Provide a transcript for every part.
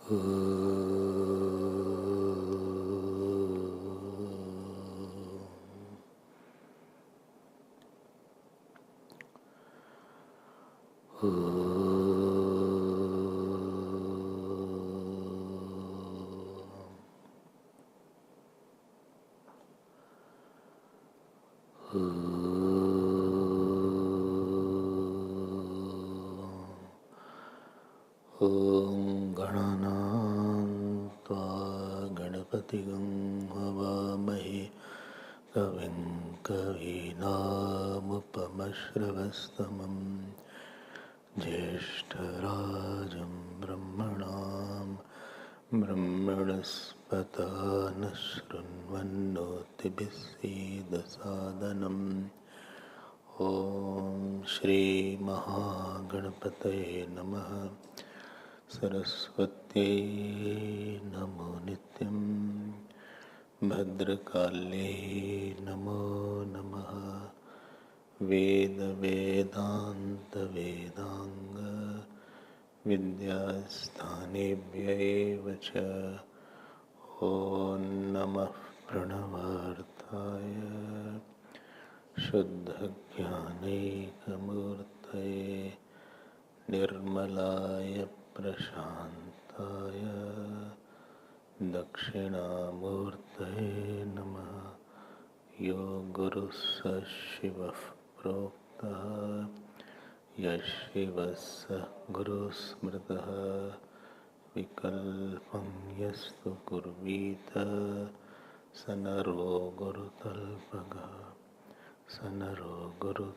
Om Gananam Tva Ganapatigang Havamahi Kavim Kavinam Upamashravastamam Jeshtarajam Brahmanam Brahmanaspata Nashrunvannotibhisida Sadanam Om Shri Mahaganapataye Namaha Saraswati Namo Nityam Bhadrakali Namo Namaha Veda Vedanta Vedanga Vidyasthanebhya Vacha Om Namah Pranavarthaya Shuddha Jnanaikamurtaye Nirmalaya Prashantaya Dakshinamurtaye Namaha Yo Guru Sashiva Prokta Yashivasa Guru Smrtaha Vikalpam Yastu Kurvita Sanaro Guru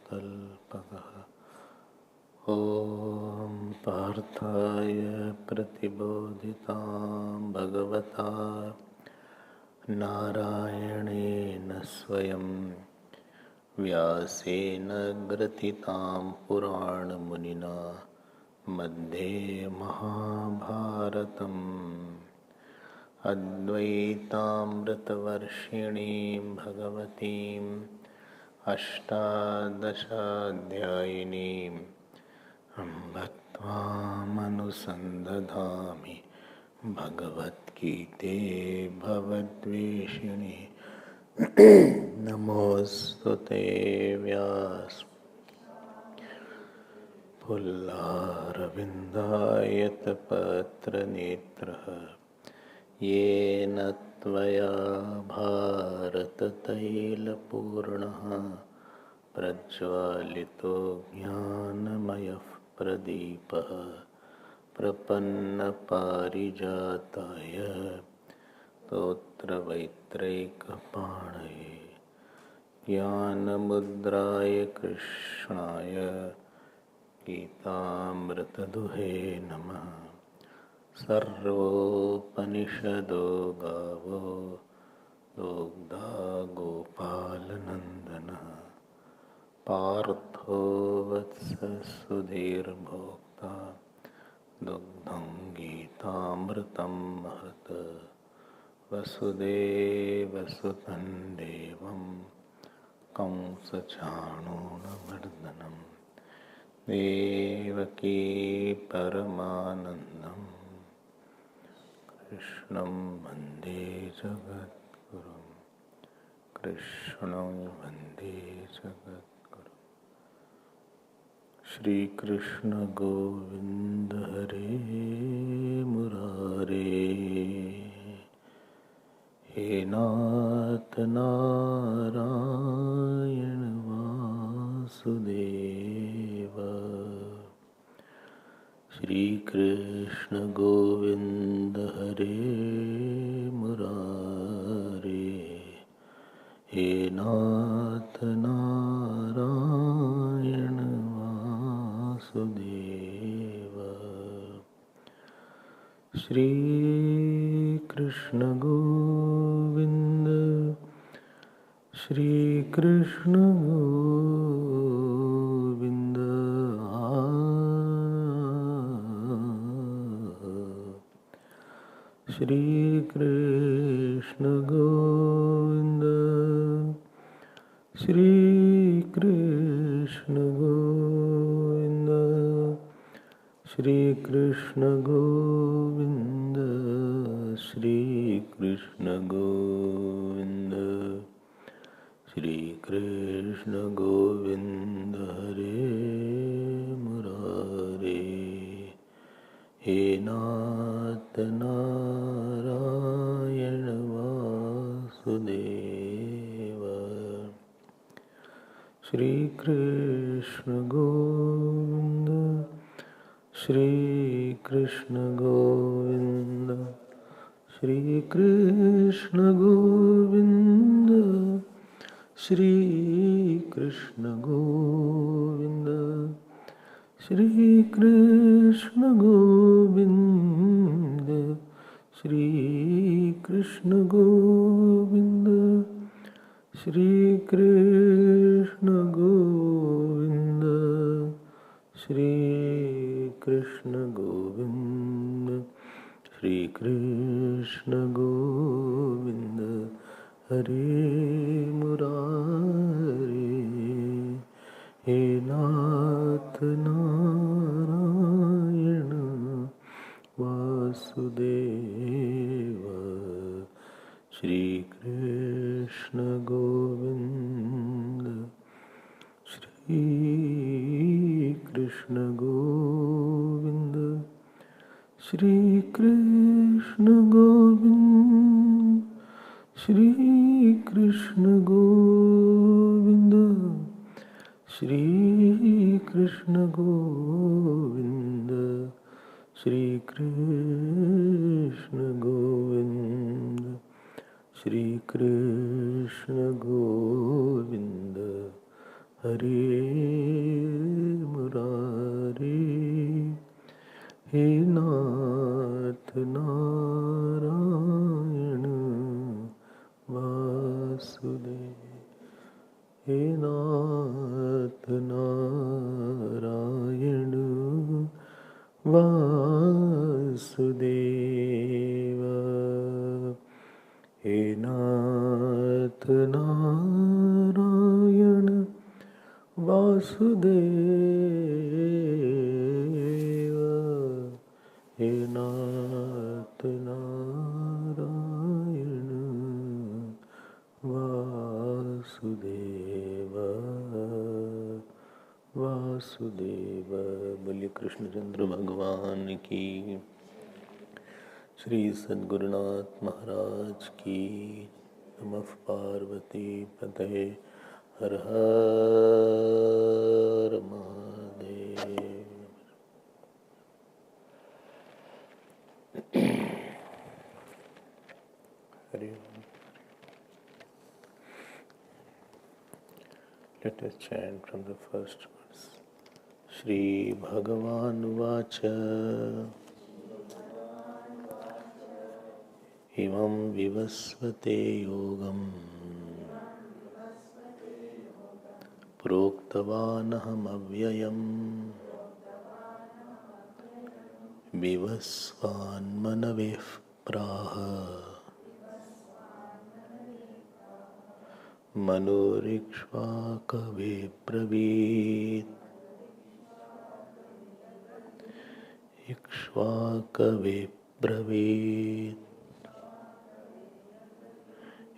Talpaga Om Parthaya Pratibodhitam Bhagavata Narayanena Swayam Vyasena Gratitam Purana Munina Madhye Mahabharatam Advaitamritavarshinim Bhagavatim Ashtadashadhyayinim Bhaktvamanusandadhami Bhagavad-gite Bhavadveshini Namostute Vyas Pullaravindayata Patra Netraha Yena Tvaya Bharata Taila Purnaha Prajvalito Jnanamaya Pradipaha Prapanna Parijataya Totra Vaitraika Panaye Jnana Mudraya Krishnaya Gita Duhe Namaha Sarvopanishado Gavo Dogda Gopalanandana Partho Vatsa Sudhir Bhokta Dugdham Gitamritam Mahata Vasudeva Sutan Devam Kamsa Chanuna Vardhanam Devaki Paramanandam Krishnam Vande Jagadgurum Krishnam Vande Jagadgurum Shri Krishna Govinda Hare Murare He Nath Narayana Vasudeva Shri Krishna Govinda Hare Murare He Nath Narayana Vasudeva Shri Krishna Govinda Shri Krishna Govinda Shri Krishna Govinda Shri Krishna Govinda Shri Krishna Govinda Shri Krishna Govinda, Shri Krishna Govinda Hare Murare, He Nath Narayana Vasudeva. Shri Krishna Govinda, Shri Krishna Govinda, Shri Krishna Govinda, Shri Krishna Govinda, Shri Krishna Govinda, Shri Krishna Govinda, Shri Krishna Govinda, Shri Krishna Govinda, Shri Krishna Govinda, Hare Murari, He Nath Narayana Vasudeva. Shri Krishna Govinda, Shri Krishna Govinda, Shri Krishna Govinda, Shri Krishna Govinda, Shri Krishna Govinda, Shri Krishna Govinda, Shri Krishna Govinda, Hare Murari, He Nath Narayana Vasudeva, He Nath Narayana Vasudeva, He Nath Narayana Vasudeva, He Nath Narayana Vasudeva, Vasudeva. बोलिए कृष्णचंद्र भगवान की, श्री सद्गुरुनाथ महाराज की, नमः पार्वती पतये, हर हर महादेव। हरि ओम। Let us chant from the first verse. Shri Bhagavan Vacha Imam Vivasvate Yogam Proktavanaham Avyayam Vivasvan Manaveh Praha Manorikshvakave Pravit Ikshvakave Pravit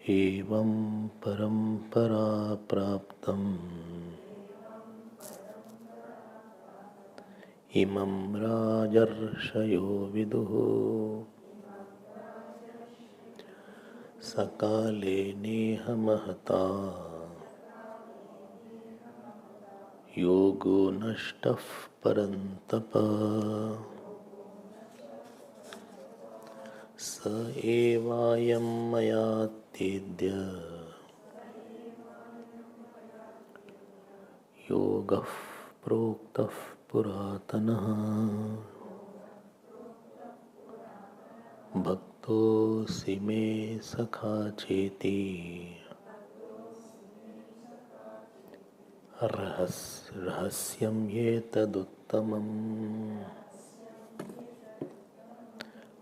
Evam Parampara Praptam Imam Rajarshayo Viduhu Sakale Neha Mahata Yogo Nashtaf Parantapa Sa Evayam Mayatidya Yogaf Proktaf Puratanaha Bhakto Sime Sakha Cheti Rahasyam Yetaduttamam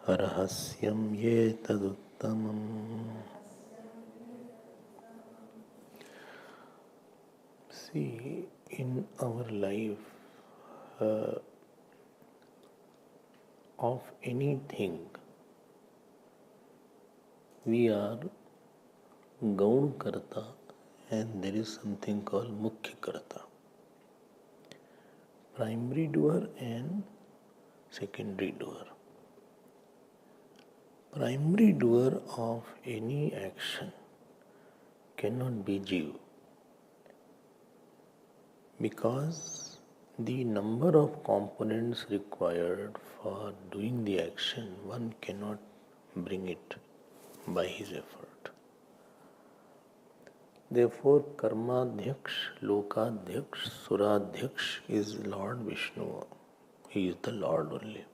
Rahasyam Yetaduttamam. See, in our life, of anything, We are Gaun Karta and there is something called Mukhya Karta. Primary doer and secondary doer. Primary doer of any action cannot be Jiva, because the number of components required for doing the action, one cannot bring it by his effort. Therefore, Karmadhyaksh, Lokadhyaksh, Suradhyaksh is Lord Vishnu. He is the Lord only.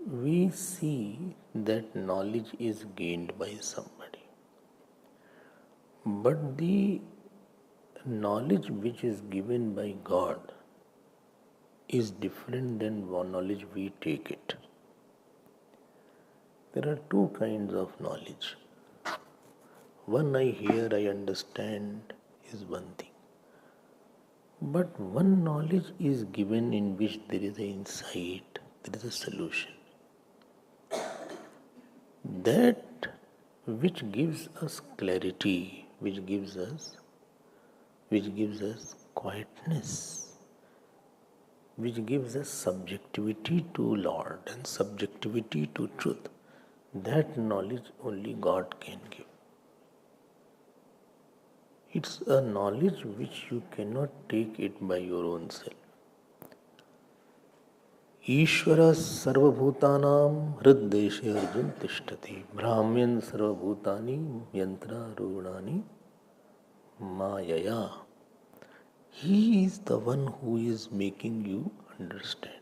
We see that knowledge is gained by somebody. But the knowledge which is given by God is different than one knowledge we take it. There are two kinds of knowledge. One I hear, I understand is one thing. But one knowledge is given in which there is an insight, there is a solution. That which gives us clarity, which gives us quietness, which gives us subjectivity to Lord and subjectivity to truth. That knowledge only God can give. It's a knowledge which you cannot take it by your own self. Ishvara sarvabhutanam hriddeshe arjun tishtati Bhramyan sarvabhutani yantra runani mayaya. He is the one who is making you understand.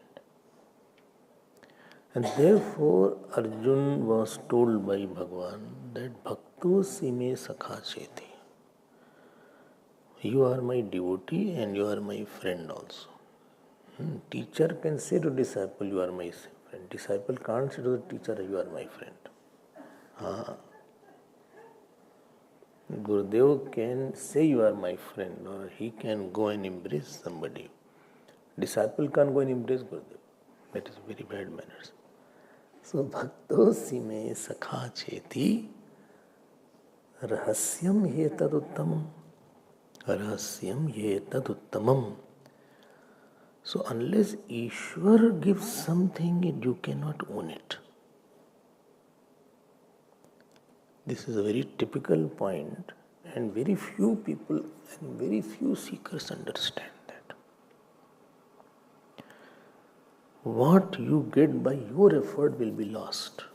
And therefore Arjun was told by Bhagwan that Bhakto sime sakha cheti. You are my devotee and you are my friend also. Teacher can say to disciple, you are my friend. Disciple can't say to the teacher, you are my friend. Gurudev can say you are my friend, or he can go and embrace somebody. Disciple can't go and embrace Gurudev. That is very bad manners. So, bhakto sime sakha cheti rahasyam ye taduttamam. Rahasyam ye taduttamam. So, unless Ishwar gives something, you cannot own it. This is a very typical point, and very few people and very few seekers understand that. What you get by your effort will be lost.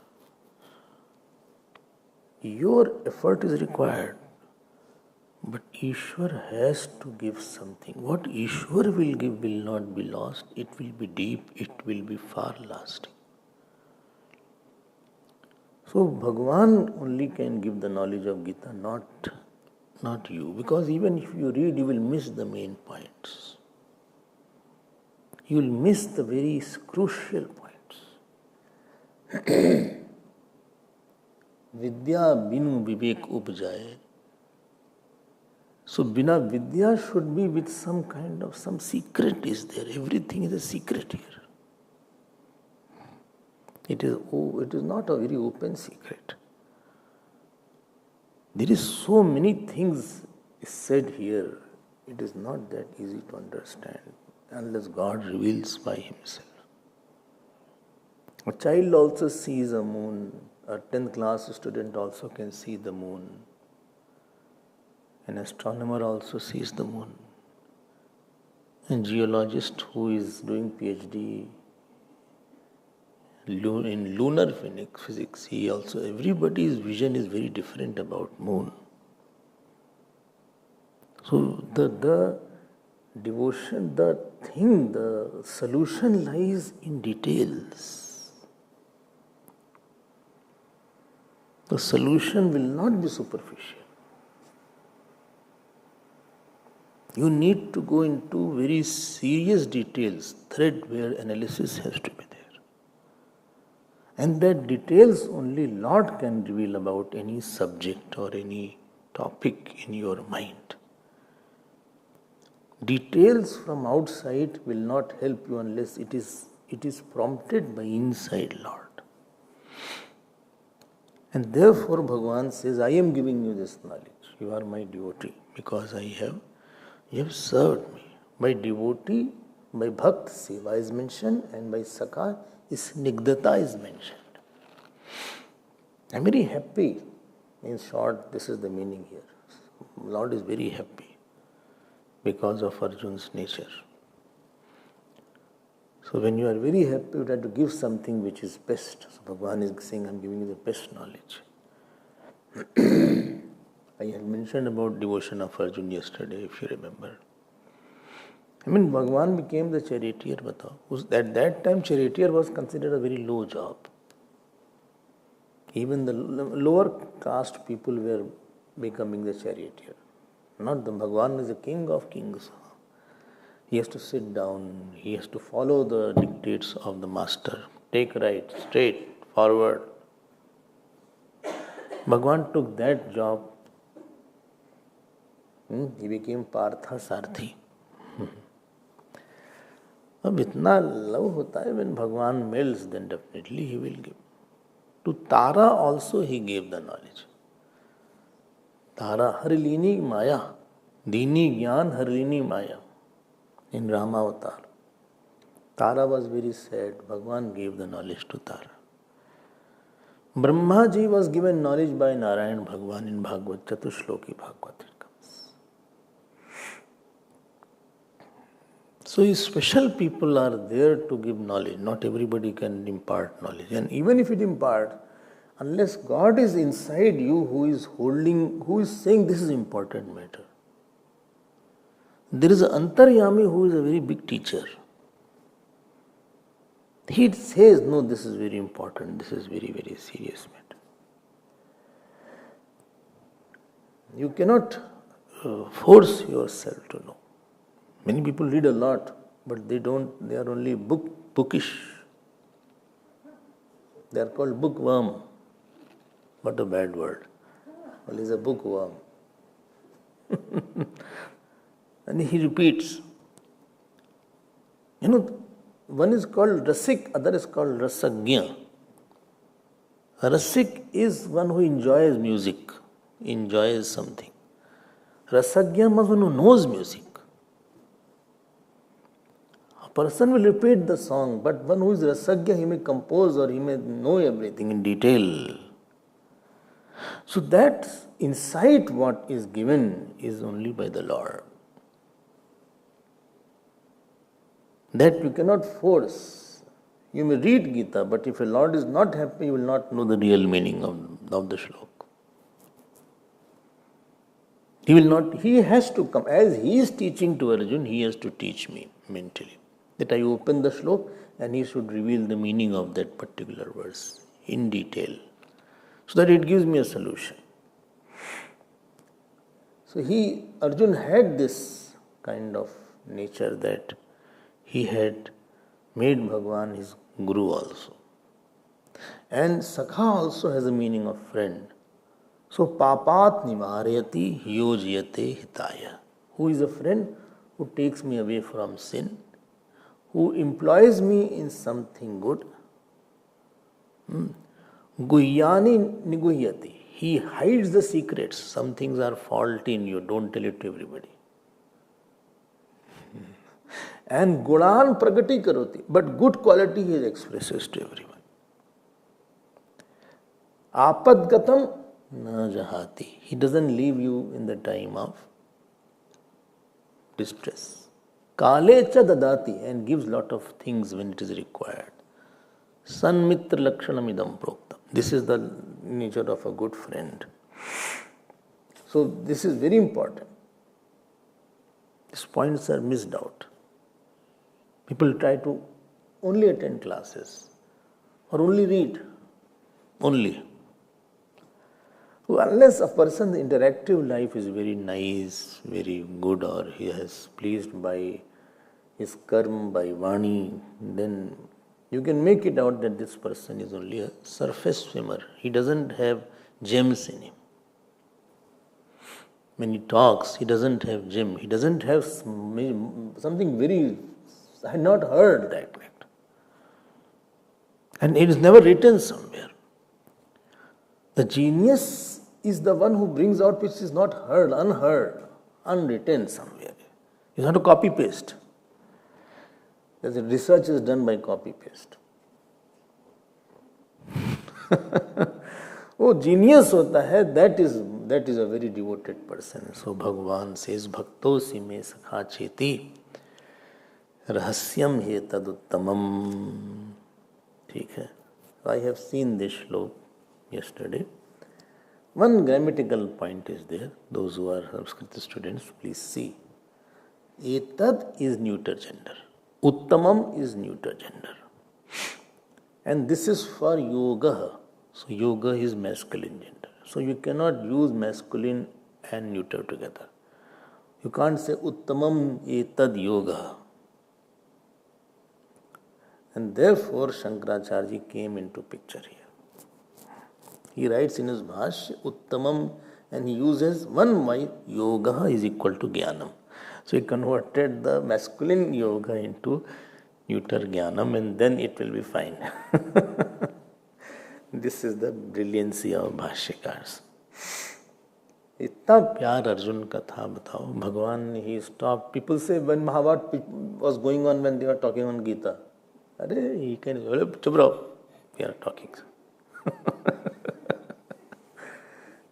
Your effort is required, but Ishwar has to give something. What Ishwar will give will not be lost, it will be deep, it will be far lasting. So Bhagwan only can give the knowledge of Gita, not you. Because even if you read, you will miss the main points. You will miss the very crucial points. Vidya binu vivek upjaye. So bina vidya should be with some kind of, some secret is there. Everything is a secret here. It is not a very open secret. There is so many things said here. It is not that easy to understand unless God reveals by Himself. A child also sees a moon. A 10th class student also can see the moon. An astronomer also sees the moon. A geologist who is doing PhD in lunar physics, everybody's vision is very different about moon. So the devotion, the solution lies in details. The solution will not be superficial. You need to go into very serious details, threadbare analysis has to be there. And that details only Lord can reveal about any subject or any topic in your mind. Details from outside will not help you unless it is prompted by inside Lord. And therefore Bhagwan says, I am giving you this knowledge. You are my devotee because you have served me. By devotee, by bhakt, seva is mentioned, and by sakha, snigdhata is mentioned. I am very happy. In short, this is the meaning here. Lord is very happy because of Arjun's nature. So when you are very happy, you have to give something which is best. So Bhagwan is saying, I am giving you the best knowledge. I had mentioned about devotion of Arjun yesterday, if you remember. Bhagwan became the charioteer. At that time, charioteer was considered a very low job. Even the lower caste people were becoming the charioteer. Not the Bhagwan is the king of kings. He has to sit down, he has to follow the dictates of the master. Take right, straight, forward. Bhagwan took that job. He became Partha Sarthi. अब इतना love होता है when Bhagwan melts, then definitely he will give. To Tara also he gave the knowledge. Tara Harilini Maya, Dini Gyan Harilini Maya. In Rama Avatar, Tara was very sad. Bhagwan gave the knowledge to Tara. Brahmaji was given knowledge by Narayan Bhagwan in Bhagavad Chatushloki Bhagavad. So special people are there to give knowledge. Not everybody can impart knowledge. And even if it imparts, unless God is inside you who is saying this is important matter. There is an Antaryami who is a very big teacher. He says, no, this is very important, this is very, very serious matter. You cannot force yourself to know. Many people read a lot, but they are only bookish. They are called bookworm. What a bad word. Well, he is a bookworm. And he repeats. One is called Rasik, other is called Rasagya. Rasik is one who enjoys music, enjoys something. Rasagya is one who knows music. A person will repeat the song, but one who is Rasagya, he may compose or he may know everything in detail. So that insight what is given is only by the Lord. That you cannot force. You may read Gita, but if a Lord is not happy, you will not know the real meaning of the Shloka. He has to come. As he is teaching to Arjun, he has to teach me mentally. That I open the Shloka and he should reveal the meaning of that particular verse in detail. So that it gives me a solution. So Arjun had this kind of nature that he had made Bhagwan his guru also. And Sakha also has a meaning of friend. So papat nivarayati yojyate hitaya. Who is a friend? Who takes me away from sin, who employs me in something good. Guhyani niguhyati. He hides the secrets. Some things are faulty in you, don't tell it to everybody. And gunan pragati karoti, but good quality he expresses to everyone. Apadgatam na jahati. He doesn't leave you in the time of distress. Kale cha dadati, and gives lot of things when it is required. Sanmitra lakshanam idam proktam. This is the nature of a good friend. So this is very important. These points are missed out. People try to only attend classes or only read. Only. Unless a person's interactive life is very nice, very good, or he is pleased by his karma, by vani, then you can make it out that this person is only a surface swimmer. He doesn't have gems in him. When he talks, he doesn't have gem. He doesn't have something very... I had not heard that. And it is never written somewhere. The genius is the one who brings out which is not heard, unheard, unwritten somewhere. You have to copy paste. The research is done by copy paste. वो genius होता है, that is a very devoted person. So Bhagwan says, Bhaktosi me sakha cheti rahasyam he taduttamam. ठीक है. I have seen this shloka yesterday. One grammatical point is there. Those who are Sanskrit students, please see. Etad is neuter gender. Uttamam is neuter gender. And this is for yoga. So yoga is masculine gender. So you cannot use masculine and neuter together. You can't say Uttamam etad yoga. And therefore Shankaracharya came into picture here. He writes in his Bhashya Uttamam and he uses one why yoga is equal to Jnanam. So he converted the masculine yoga into neuter Jnanam and then it will be fine. This is the brilliancy of Bhashyakars. इतना प्यार अर्जुन का था बताओ भगवान he stopped. People say when Mahabharata was going on when they were talking on Gita. अरे he can चुप रहो. We are talking.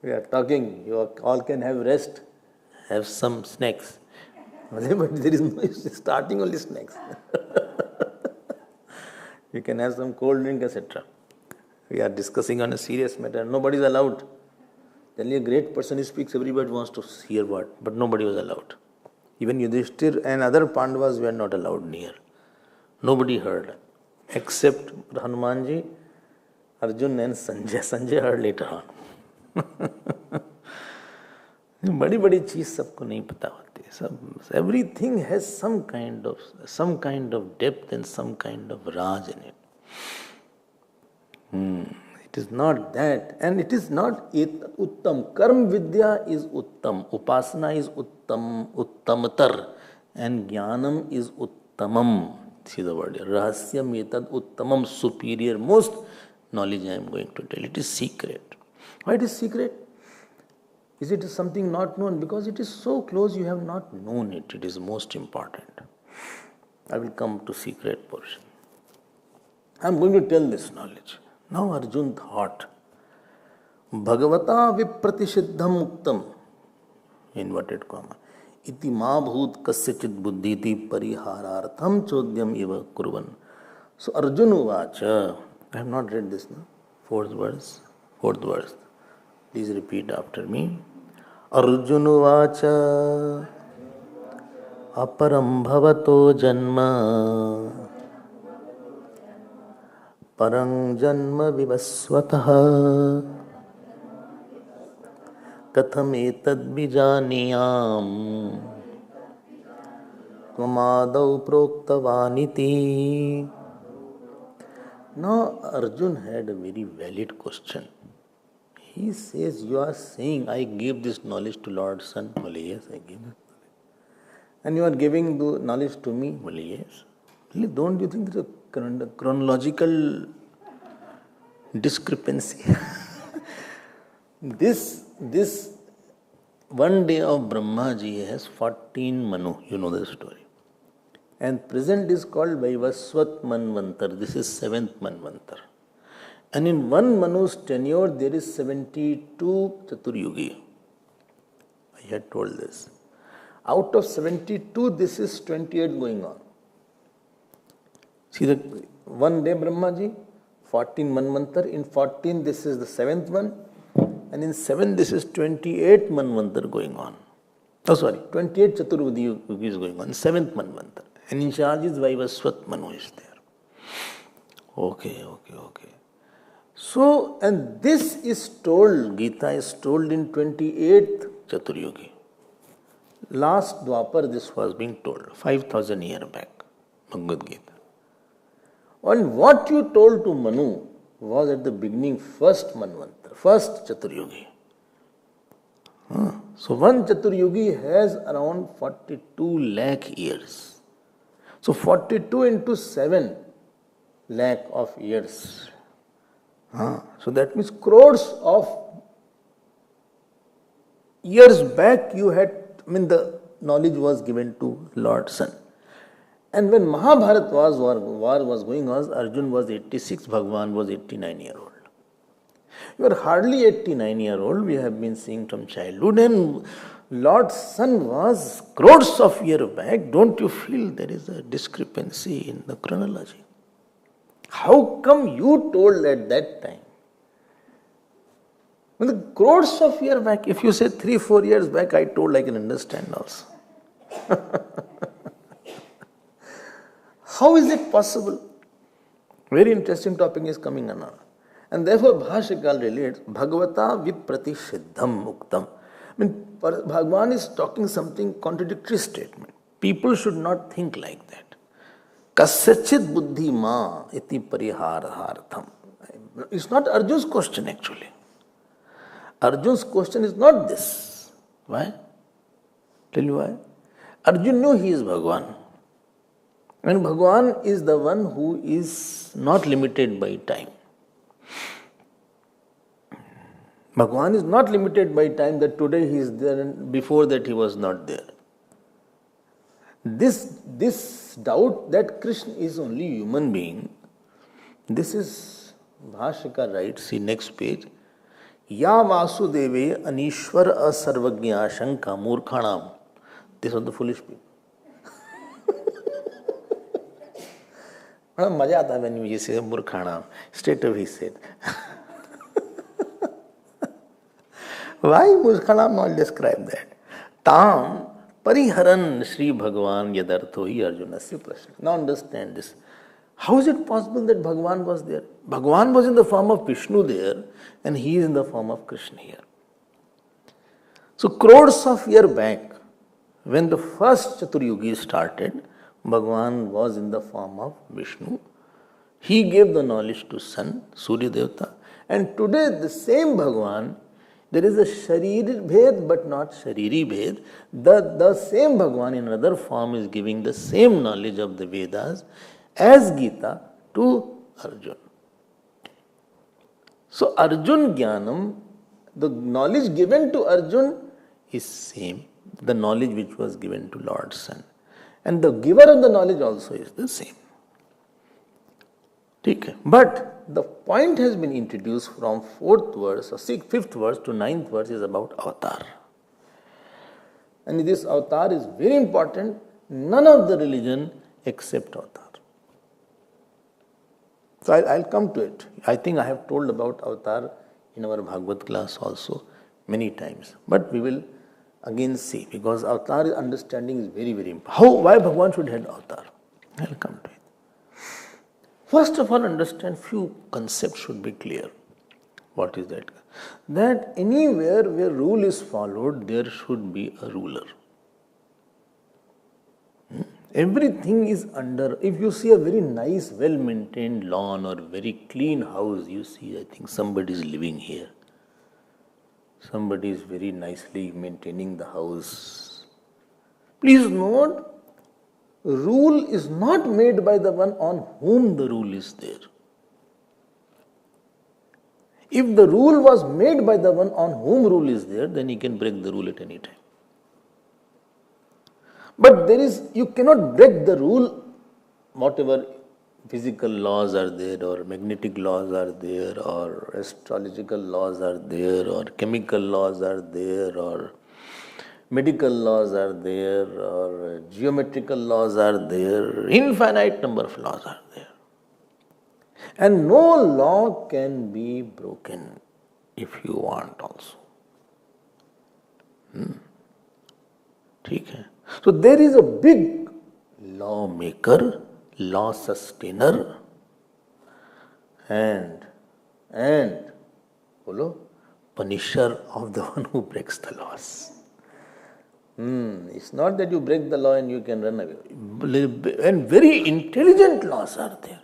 We are talking. You all can have rest. Have some snacks. But there is no starting only snacks. You can have some cold drink, etc. We are discussing on a serious matter. Nobody is allowed. Then a great person who speaks, everybody wants to hear what, but nobody was allowed. Even Yudhishthir and other Pandavas were not allowed near. Nobody heard, except Hanumanji, Arjun and Sanjay. Sanjay heard later on. बड़ी बड़ी चीज सबको नहीं पता होती सब everything has some kind of depth and some kind of raj in it. It is not that, and it is not uttam. Karma vidya is uttam, upasana is uttamatar, and jnanam is uttamam. See the word here. Rahasyam etad uttamam, superior, most knowledge I am going to tell. It is secret. Why it is secret? Is it something not known? Because it is so close, you have not known it. It is most important. I will come to secret portion. I am going to tell this knowledge. Now Arjun thought, Bhagavata vipratisidham muktam, inverted comma, iti ma bhut kasyachit buddhiti pariharartham chodyam eva kurvan. So Arjun uvacha, I have not read this now, fourth verse. Please repeat after me. Arjun uvacha aparam bhavato janma parang janma vivasvataha katham etad bijaniyam tvamadau proktavaniti. Now Arjun had a very valid question. He says, you are saying, I gave this knowledge to Lord Son. Well, yes, I gave it. And you are giving the knowledge to me. Well, yes. Really, don't you think there is a chronological discrepancy? This one day of Brahmaji has 14 Manu. You know the story. And present is called Vaivaswat Manvantar. This is 7th Manvantar. And in one Manu's tenure, there is 72 Chaturyugi. I had told this. Out of 72, this is 28 going on. See the one day Brahmaji, 14 Manvantar. In 14, this is the 7th one. And in 7, this is 28 Manvantar going on. 28 Chaturyugi is going on. 7th Manvantar. And in charge is Vaivaswat Manu is there. Okay. So, and this is told, Gita is told in 28th Chaturyugi. Last Dwapar this was being told, 5,000 years back, Bhagavad Gita. And what you told to Manu was at the beginning, first Manvantar, first Chaturyugi. So one Chaturyugi has around 42 lakh years. So 42 into 7 lakh of years. So that means crores of years back the knowledge was given to Lord Sun. And when Mahabharata war was going on, Arjun was 86, Bhagwan was 89-year-old. You are hardly 89-year-old, we have been seeing from childhood, and Lord Sun was crores of years back. Don't you feel there is a discrepancy in the chronology? How come you told at that time? Well, the crores of years back, if you say 3-4 years back, I told, I can understand also. How is it possible? Very interesting topic is coming on. And therefore, Bhashikal relates, Bhagavata vipratissiddham muktam. Bhagwan is talking something contradictory statement. People should not think like that. Kasyachit buddhi ma iti pariharhartham. It's not Arjun's question actually. Arjun's question is not this. Why? Tell you why. Arjun knew he is Bhagwan. And Bhagwan is the one who is not limited by time. Bhagwan is not limited by time, that today he is there and before that he was not there. This doubt that Krishna is only human being, this is Bhashika writes, see next page, Ya Vasudeve Anishwar Asarvagnya Shanka Murkhanam. These are the foolish people. Maja aata when you say Murkhanam. Straight away he said. Why Murkhanam not describe that? Tam Pariharan Sri Bhagwan Yadartho hi Arjunasya Prashna. Now understand this. How is it possible that Bhagwan was there? Bhagwan was in the form of Vishnu there and he is in the form of Krishna here. So crores of years back, when the first Chaturyugi started, Bhagwan was in the form of Vishnu. He gave the knowledge to Sun, Surya Devata. And today the same Bhagwan, there is a Shariri Bhed but not Shariri Bhed. The same Bhagwan in another form is giving the same knowledge of the Vedas as Gita to Arjun. So Arjun Jnanam, the knowledge given to Arjun is same, the knowledge which was given to Lord Sun. And the giver of the knowledge also is the same. But the point has been introduced from 4th verse or 5th verse to 9th verse is about avatar. And this avatar is very important. None of the religion except avatar. So I'll come to it. I think I have told about avatar in our Bhagavad class also many times. But we will again see, because avatar understanding is very, very important. Why Bhagwan should have avatar? I'll come to it. First of all, understand few concepts should be clear. What is that? That anywhere where rule is followed, there should be a ruler. Everything is under, if you see a very nice, well-maintained lawn or very clean house, you see, I think somebody is living here. Somebody is very nicely maintaining the house. Please note, rule is not made by the one on whom the rule is there. If the rule was made by the one on whom rule is there, then he can break the rule at any time. But you cannot break the rule, whatever physical laws are there, or magnetic laws are there, or astrological laws are there, or chemical laws are there, or medical laws are there, or geometrical laws are there, infinite number of laws are there. And no law can be broken if you want also. So there is a big lawmaker, law sustainer, and punisher of the one who breaks the laws. It's not that you break the law and you can run away. And very intelligent laws are there.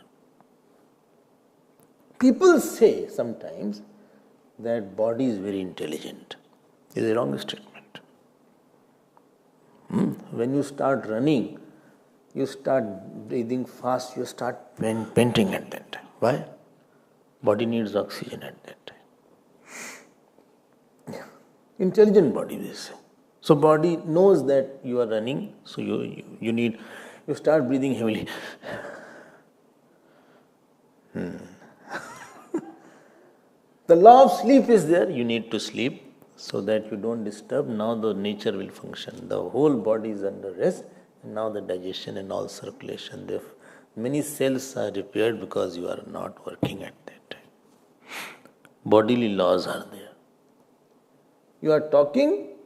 People say sometimes that body is very intelligent. It's a wrong statement. When you start running, you start breathing fast, you start panting at that time. Why? Body needs oxygen at that time. Yeah. Intelligent body, they say. So body knows that you are running, so you start breathing heavily. The law of sleep is there, you need to sleep so that you don't disturb. Now the nature will function. The whole body is under rest, and now the digestion and all circulation. Many cells are repaired because you are not working at that time. Bodily laws are there. You are talking,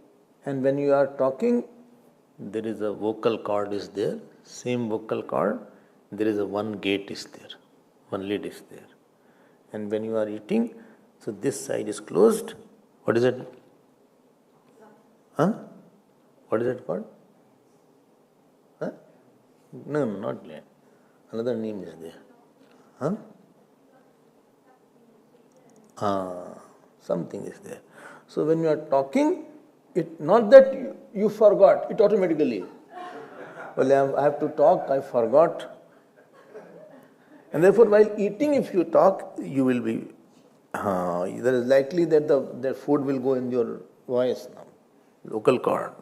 and when you are talking, there is a vocal cord is there. Same vocal cord, there is a one gate is there, one lid is there. And when you are eating, so this side is closed. What is it? Huh? What is it called? Huh? No, not gland. Another name is there. Huh? Something is there. So when you are talking, it not that you forgot, it automatically. Well, I have to talk, I forgot. And therefore, while eating, if you talk, you will be, there is likely that the food will go in your voice now, local cord.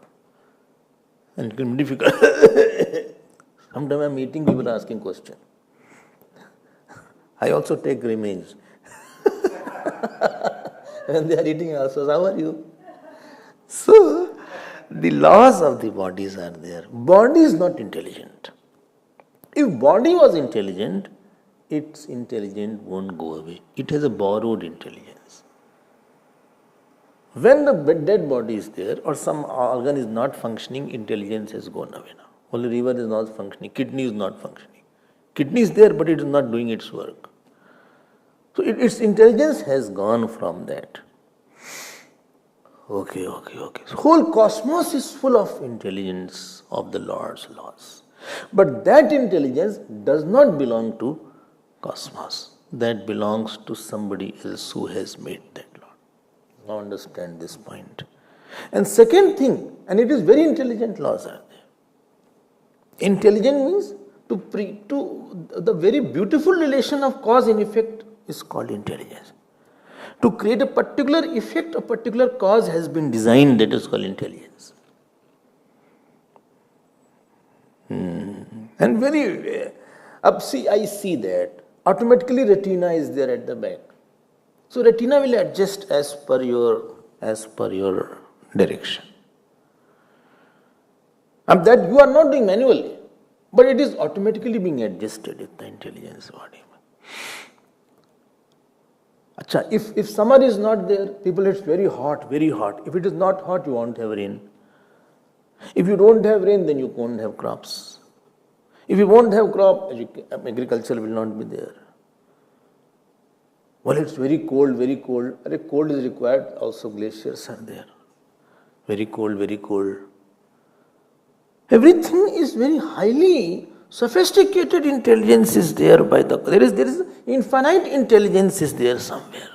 And it can be difficult. Sometimes I am eating, people are asking questions. I also take remains. When they are eating also, how are you? So, the laws of the bodies are there. Body is not intelligent. If body was intelligent, its intelligence won't go away. It has a borrowed intelligence. When the dead body is there or some organ is not functioning, intelligence has gone away now. Only liver is not functioning, kidney is not functioning. Kidney is there, but it is not doing its work. So its intelligence has gone from that. Okay. So whole cosmos is full of intelligence of the Lord's laws. But that intelligence does not belong to cosmos. That belongs to somebody else who has made that law. Now understand this point. And second thing, and it is very intelligent laws are there. Intelligent means to the very beautiful relation of cause and effect is called intelligence. To create a particular effect, a particular cause has been designed, that is called intelligence. And I see that automatically retina is there at the back. So retina will adjust as per your direction. And that you are not doing manually, but it is automatically being adjusted with the intelligence body. Achha, if summer is not there, people, it's very hot, very hot. If it is not hot, you won't have rain. If you don't have rain, then you won't have crops. If you won't have crop, agriculture will not be there. Well, it's very cold, very cold. Cold is required, also glaciers are there. Very cold, very cold. Everything is very highly sophisticated intelligence is there there is infinite intelligence is there somewhere.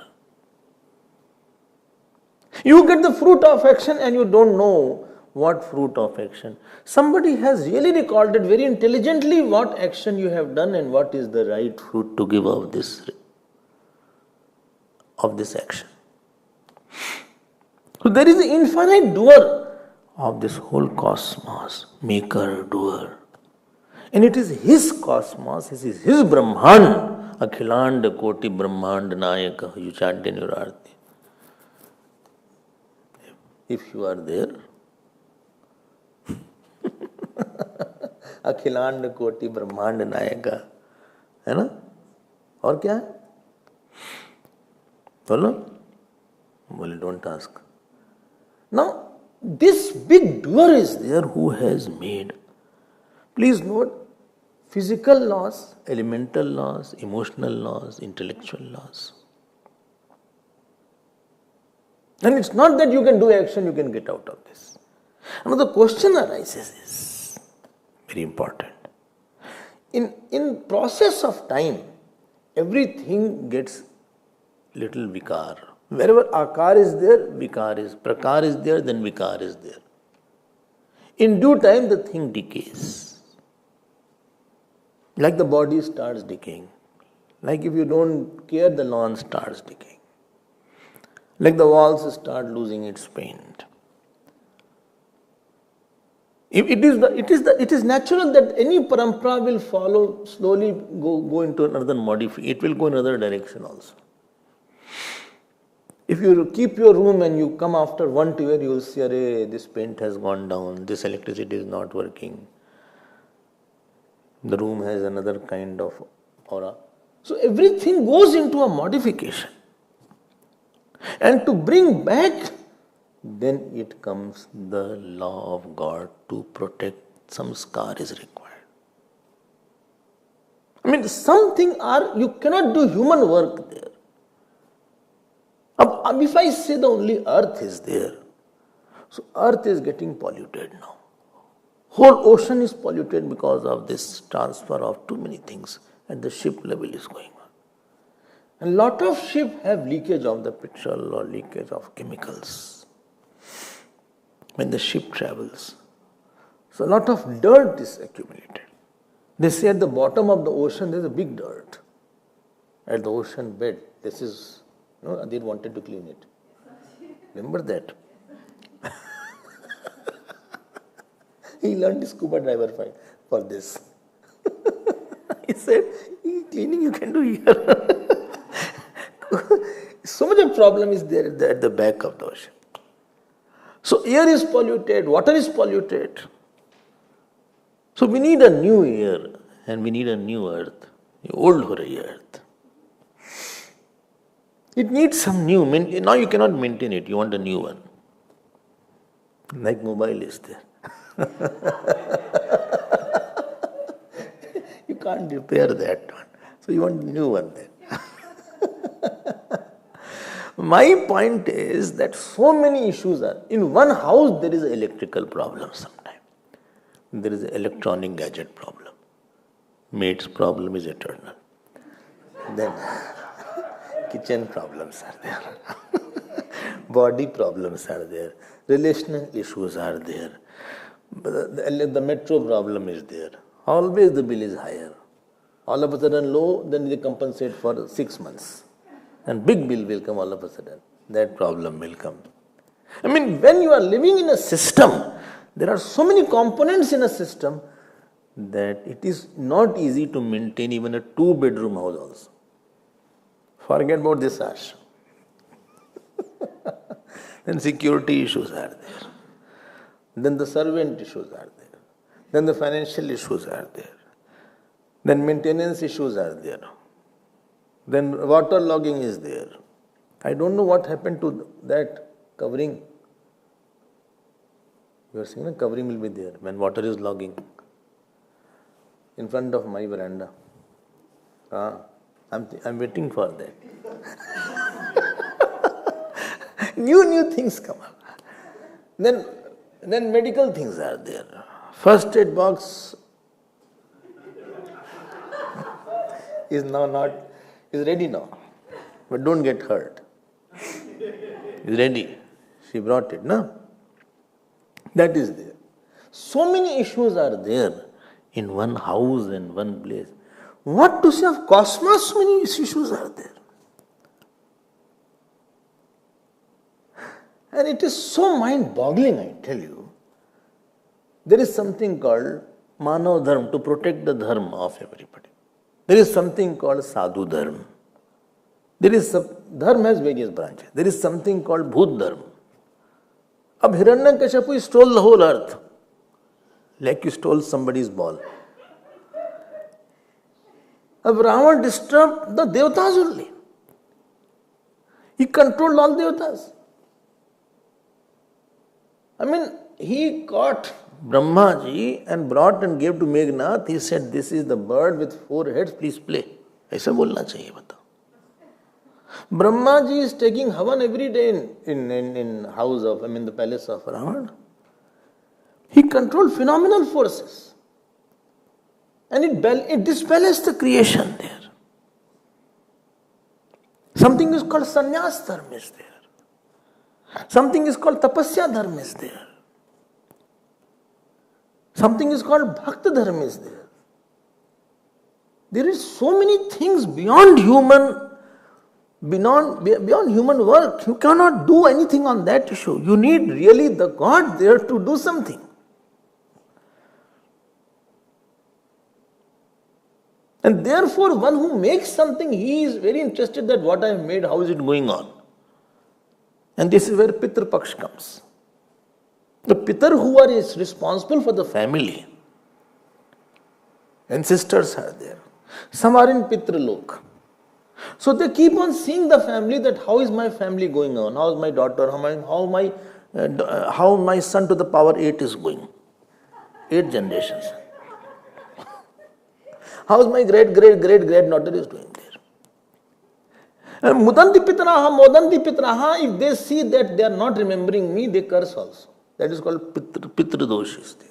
You get the fruit of action and you don't know what fruit of action. Somebody has really recorded very intelligently what action you have done and what is the right fruit to give of this action. So there is an infinite doer of this whole cosmos, maker, doer. And it is his cosmos, it is his Brahman, Akhilanda Koti Brahmanda Nayaka, you chant in your arti. If you are there, Akhilanda Koti Brahmanda Nayaka, है ना? और क्या है? बोलो, don't ask. Now, this big doer is there who has made. Please note, physical laws, elemental laws, emotional laws, intellectual laws. And it's not that you can do action, you can get out of this. Now the question arises is very important. In process of time, everything gets little vikar. Wherever akar is there, vikar is, prakar is there, then vikar is there. In due time, the thing decays. Like the body starts decaying. Like if you don't care, the lawn starts decaying. Like the walls start losing its paint. It is natural that any parampara will follow, slowly go into another modification. It will go in another direction also. If you keep your room and you come after 1 year, you will see, "Arey, this paint has gone down, this electricity is not working. The room has another kind of aura." So everything goes into a modification. And to bring back, then it comes the law of God to protect. Some scar is required. I mean, you cannot do human work there. If I say the only earth is there, so earth is getting polluted now. Whole ocean is polluted because of this transfer of too many things at the ship level is going on. And lot of ships have leakage of the petrol or leakage of chemicals when the ship travels. So a lot of dirt is accumulated. They say at the bottom of the ocean there is a big dirt. At the ocean bed, they wanted to clean it. Remember that? He learned scuba diver for this. He said, "Cleaning you can do here." So much of problem is there at the back of the ocean. So air is polluted, water is polluted. So we need a new air and we need a new earth. Old ho rahi hai earth. It needs some new. Now you cannot maintain it. You want a new one. Like mobile is there. You can't repair that one. So you want a new one then. My point is that so many issues are. In one house there is an electrical problem sometimes. There is an electronic gadget problem. Maid's problem is eternal. Then kitchen problems are there. Body problems are there. Relational issues are there. The metro problem is there. Always the bill is higher. All of a sudden low, then they compensate for 6 months. And big bill will come all of a sudden. That problem will come. I mean, when you are living in a system, there are so many components in a system that it is not easy to maintain even a 2-bedroom house also. Forget about this ashram. Then security issues are there. Then the servant issues are there. Then the financial issues are there. Then maintenance issues are there. Then water logging is there. I don't know what happened to that covering. You are saying the covering will be there when water is logging. In front of my veranda. I'm waiting for that. New things come up. Then medical things are there. First aid box is ready now. But don't get hurt. It's ready. She brought it, no? That is there. So many issues are there in one house and one place. What to say of cosmos? So many issues are there. And it is so mind-boggling, I tell you. There is something called Manav Dharma, to protect the dharma of everybody. There is something called Sadhu Dharma. Dharma has various branches. There is something called Bhut Dharma. Hiranyakashipu stole the whole earth. Like you stole somebody's ball. Ravana disturbed the devatas only. He controlled all devatas. I mean, he caught Brahmaji and brought and gave to Meghnath. He said, "This is the bird with 4 heads, please play." ऐसा बोलना चाहिए बताओ. Brahmaji is taking Havan every day in the palace of Ravana. He controlled phenomenal forces. And it disbalanced the creation there. Something is called sannyas dharma is there. Something is called tapasya dharma is there. Something is called bhakta dharma is there. There is so many things beyond human work. You cannot do anything on that issue. You need really the God there to do something. And therefore, one who makes something, he is very interested that what I have made, how is it going on? And this is where Pitr Paksh comes. The Pitar who are responsible for the family, ancestors are there. Some are in Pitralok. So they keep on seeing the family, that how is my family going on? How is my daughter? How my son to the power 8 is going? 8 generations. How is my great granddaughter is doing there? And Mudanti Pitraha, if they see that they are not remembering me, they curse also. That is called Pitra doshas there.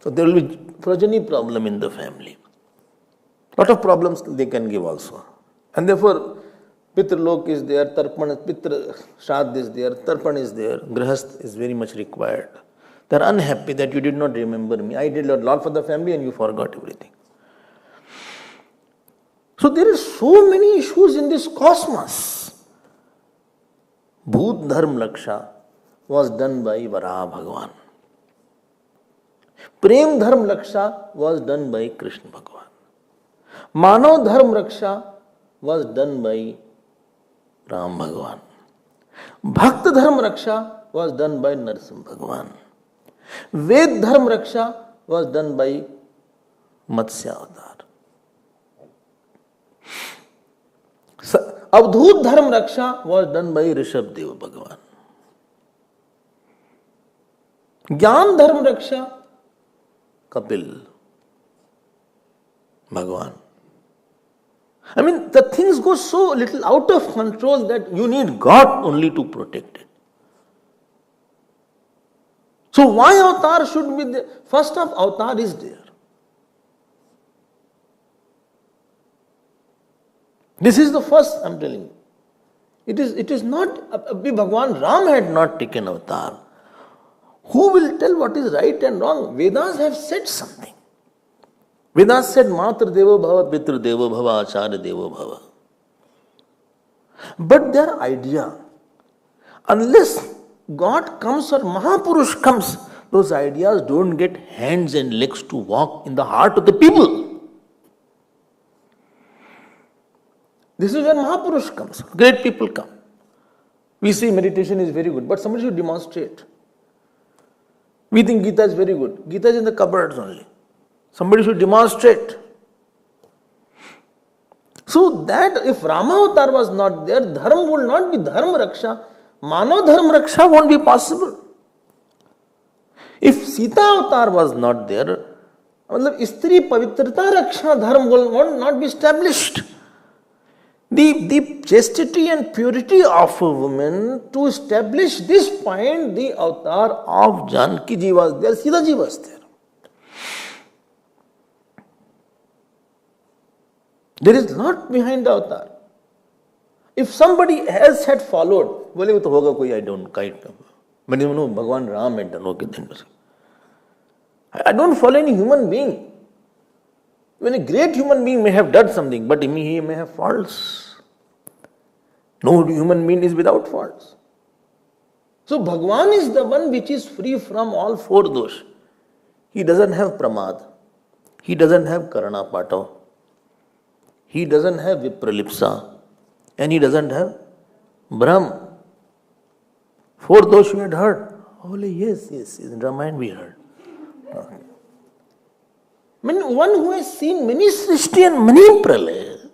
So there will be progeny problem in the family. Lot of problems they can give also. And therefore, Pitralok is there, Pitra Shraddh is there, Tarpan is there, Grihast is very much required. They are unhappy that you did not remember me. I did a lot for the family and you forgot everything. So there are so many issues in this cosmos. Bhoot Dharm Laksha was done by Varaha Bhagwan. Prem Dharm Laksha was done by Krishna Bhagwan. Manav Dharm Raksha was done by Ram Bhagwan. Bhakt Dharm Raksha was done by Narsimha Bhagwan. Ved Dharm Raksha was done by Matsya Avatar. Avdhut Dharm Raksha was done by Rishabh Deva Bhagwan. Gyan Dharm Raksha, Kapil Bhagwan. I mean, the things go so little out of control that you need God only to protect it. So why avatar should be there? First of avatar is there. This is the first, I am telling you. It is not, Bhagwan Ram had not taken avatar. Who will tell what is right and wrong? Vedas have said something. Vedas said, Matra Deva Bhava, Pitra Deva Bhava, Acharya Deva Bhava. But their idea, unless God comes or Mahapurush comes, those ideas don't get hands and legs to walk in the heart of the people. This is where Mahapurush comes. Great people come. We say meditation is very good, but somebody should demonstrate. We think Gita is very good. Gita is in the cupboards only. Somebody should demonstrate. So that if Rama Avatar was not there, Dharma would not be Dharma Raksha. Mano Dharma Raksha won't be possible. If Sita Avatar was not there, Istri Pavitrata Raksha Dharma will not be established. The chastity and purity of a woman, to establish this point, the avatar of Janki ji was there, Sita ji was there. There is lot behind the avatar. If somebody else had followed, बोले वो तो होगा कोई, I don't kite. मैंने बोला भगवान Ram had done, okay then. I don't follow any human being. When a great human being may have done something, but he may have faults. No human being is without faults. So Bhagwan is the one which is free from all 4 doshas. He doesn't have Pramaad. He doesn't have Karna paatva. He doesn't have Vipralipsa. And he doesn't have Bhram. 4 doshas we had heard. Only yes, in Ramayana we heard. Okay. I mean, one who has seen many Srishti and many Pralaya.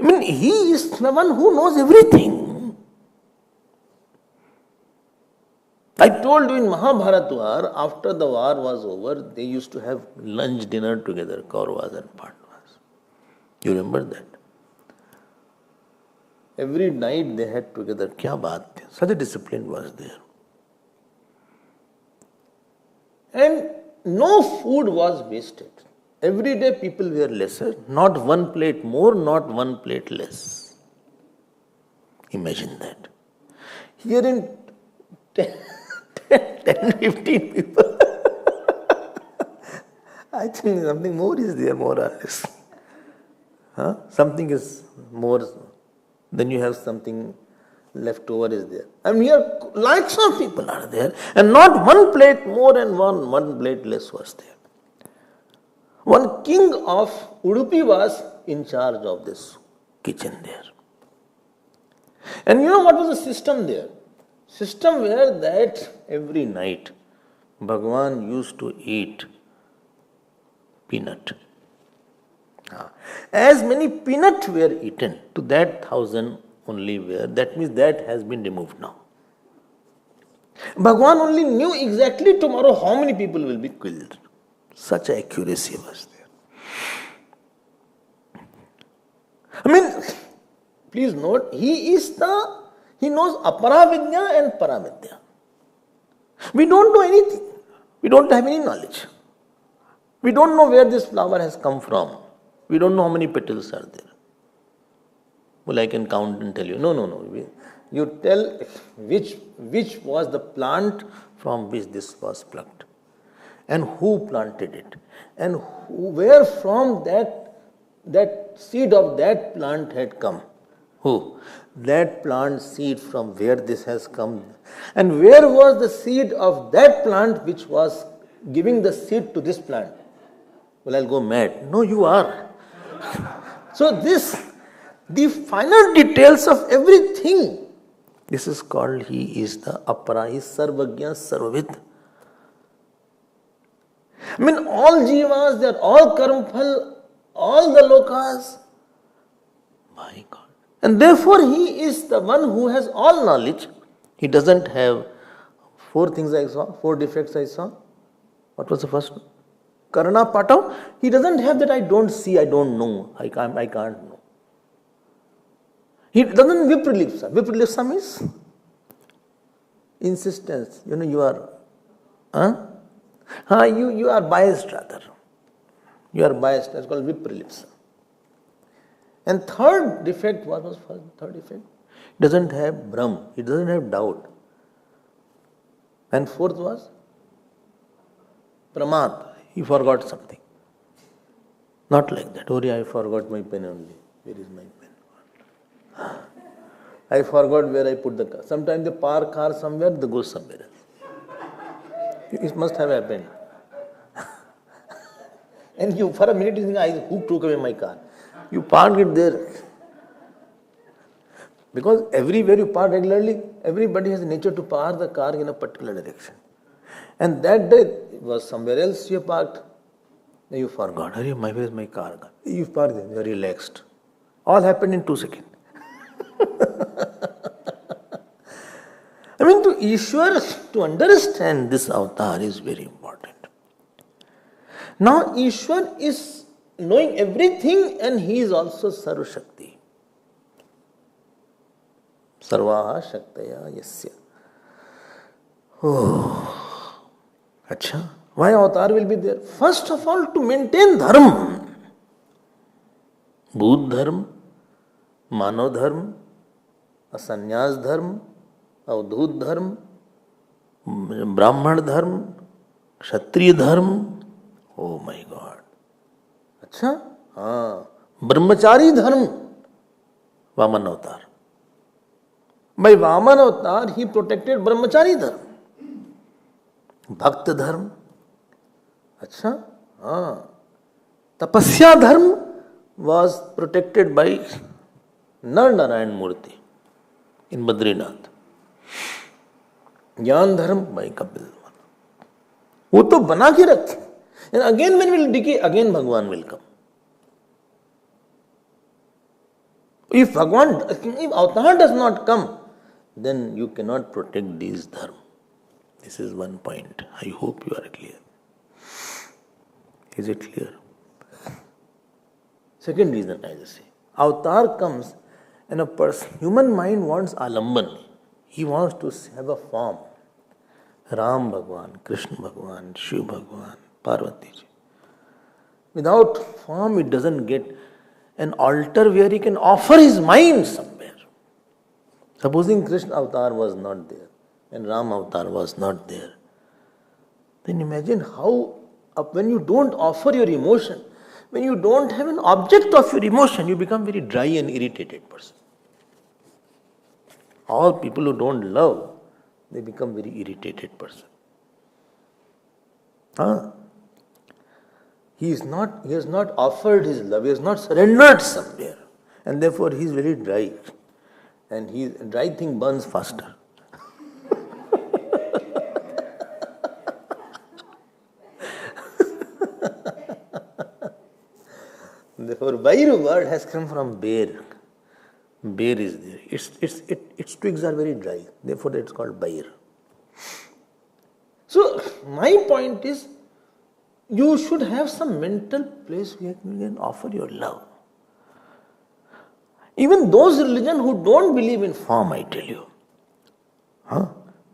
I mean, he is the one who knows everything. I told you in Mahabharata war, after the war was over, they used to have lunch, dinner together, Kauravas and Pandavas. You remember that? Every night they had together. Kya baat hai? Such a discipline was there. And no food was wasted. Every day people were lesser, not 1 plate more, not 1 plate less. Imagine that. Here in 10, 15 people. I think something more is there, more or less. Huh? Something is more, then you have something left over is there. And here, lots of people are there, and not one plate more and one plate less was there. One king of Udupi was in charge of this kitchen there. And you know what was the system there? System where that every night Bhagwan used to eat peanut. As many peanut were eaten, to that 1,000 only were. That means that has been removed now. Bhagwan only knew exactly tomorrow how many people will be killed. Such accuracy was there. I mean, please note, he knows aparavidya and paravidya. We don't know anything. We don't have any knowledge. We don't know where this flower has come from. We don't know how many petals are there. Well, I can count and tell you. No. You tell which was the plant from which this was plucked, and who planted it, and where from that seed of that plant had come. Who? That plant seed from where this has come. And where was the seed of that plant which was giving the seed to this plant? Well, I'll go mad. No, you are. So the final details of everything, this is called, he is the apara, he is sarvagya, sarvavid. I mean, all jivas, they are all karmphal, all the lokas. My God. And therefore, he is the one who has all knowledge. He doesn't have 4 things I saw, 4 defects I saw. What was the first one? Karna, paatva. He doesn't have that I don't see, I don't know, I can't know. He doesn't Vipralipsa. Vipralipsa means insistence. You are, you are biased rather. You are biased. That's called Vipralipsa. And third defect, what was third defect? He doesn't have Bhram. He doesn't have doubt. And fourth was Pramaad. He forgot something. Not like that. Oh, I forgot my pen only. Where is my pen? I forgot where I put the car. Sometimes they park car somewhere, they go somewhere else. It must have happened. And you, for a minute, you think, who took away my car? You park it there. Because everywhere you park regularly, everybody has a nature to park the car in a particular direction. And that day it was somewhere else you parked. Then you forgot. Where is my car? You parked there, you are relaxed. All happened in 2 seconds. I mean, to Ishwar, to understand this avatar is very important. Now, Ishwar is knowing everything and he is also Sarva Shakti. Sarvaha Shaktaya Yasya. Oh, Acha. Why avatar will be there? First of all, to maintain dharma. Bhut dharma, Mano dharma, Asanyas dharma, Avdhut dharma, Brahman dharma, Kshatriya dharma. Oh my God. Acha? Brahmachari dharma. Vaman avatar. By Vaman avatar, he protected Brahmachari dharma. Bhakta dharma. Acha? Tapasya dharma was protected by Narayan Moorti in Badrinath. Jnana dharma by Kapil. वो तो बना के रखे. And again when will decay, again Bhagwan will come. If avatar does not come, then you cannot protect these dharma. This is one point. I hope you are clear. Is it clear? Second reason I just say. Avatar comes and a person, human mind wants alamban. He wants to have a form. Ram Bhagwan, Krishna Bhagwan, Shiv Bhagwan, Parvati ji. Without form, it doesn't get an altar where he can offer his mind somewhere. Supposing Krishna avatar was not there and Ram avatar was not there, then imagine how when you don't offer your emotion, when you don't have an object of your emotion, you become very dry and irritated person. All people who don't love, they become very irritated person. He has not offered his love, he has not surrendered somewhere, and therefore he is very dry. And dry thing burns faster. Therefore, Vair word has come from bear. Bear is there. Its twigs are very dry. Therefore, it's called Vair. So, my point is, you should have some mental place where you can offer your love. Even those religions who don't believe in form, I tell you,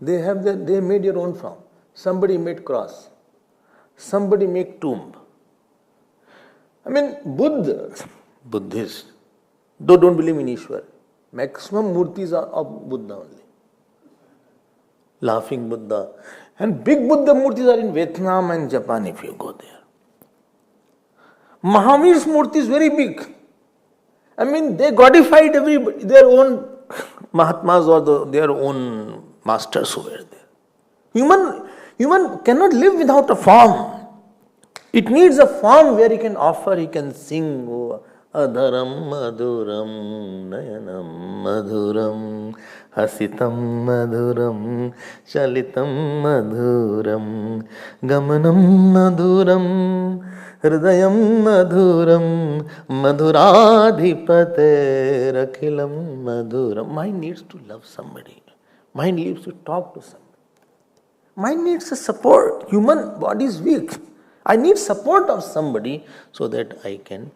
they made your own form. Somebody made cross. Somebody made tomb. I mean, Buddhists, though don't believe in Ishwar, maximum murtis are of Buddha only. Laughing Buddha. And big Buddha murtis are in Vietnam and Japan if you go there. Mahavir's murti is very big. I mean, they godified everybody, their own Mahatmas or their own masters who were there. Human cannot live without a form. It needs a form where he can offer, he can sing. Oh, Adharam Madhuram Nayanam Madhuram Hasitam Madhuram Chalitam Madhuram Gamanam Madhuram Hridayam Madhuram Madhuradhipate Rakhilam Madhuram. Mind needs to love somebody. Mind needs to talk to somebody. Mind needs a support. Human body is weak. I need support of somebody so that I can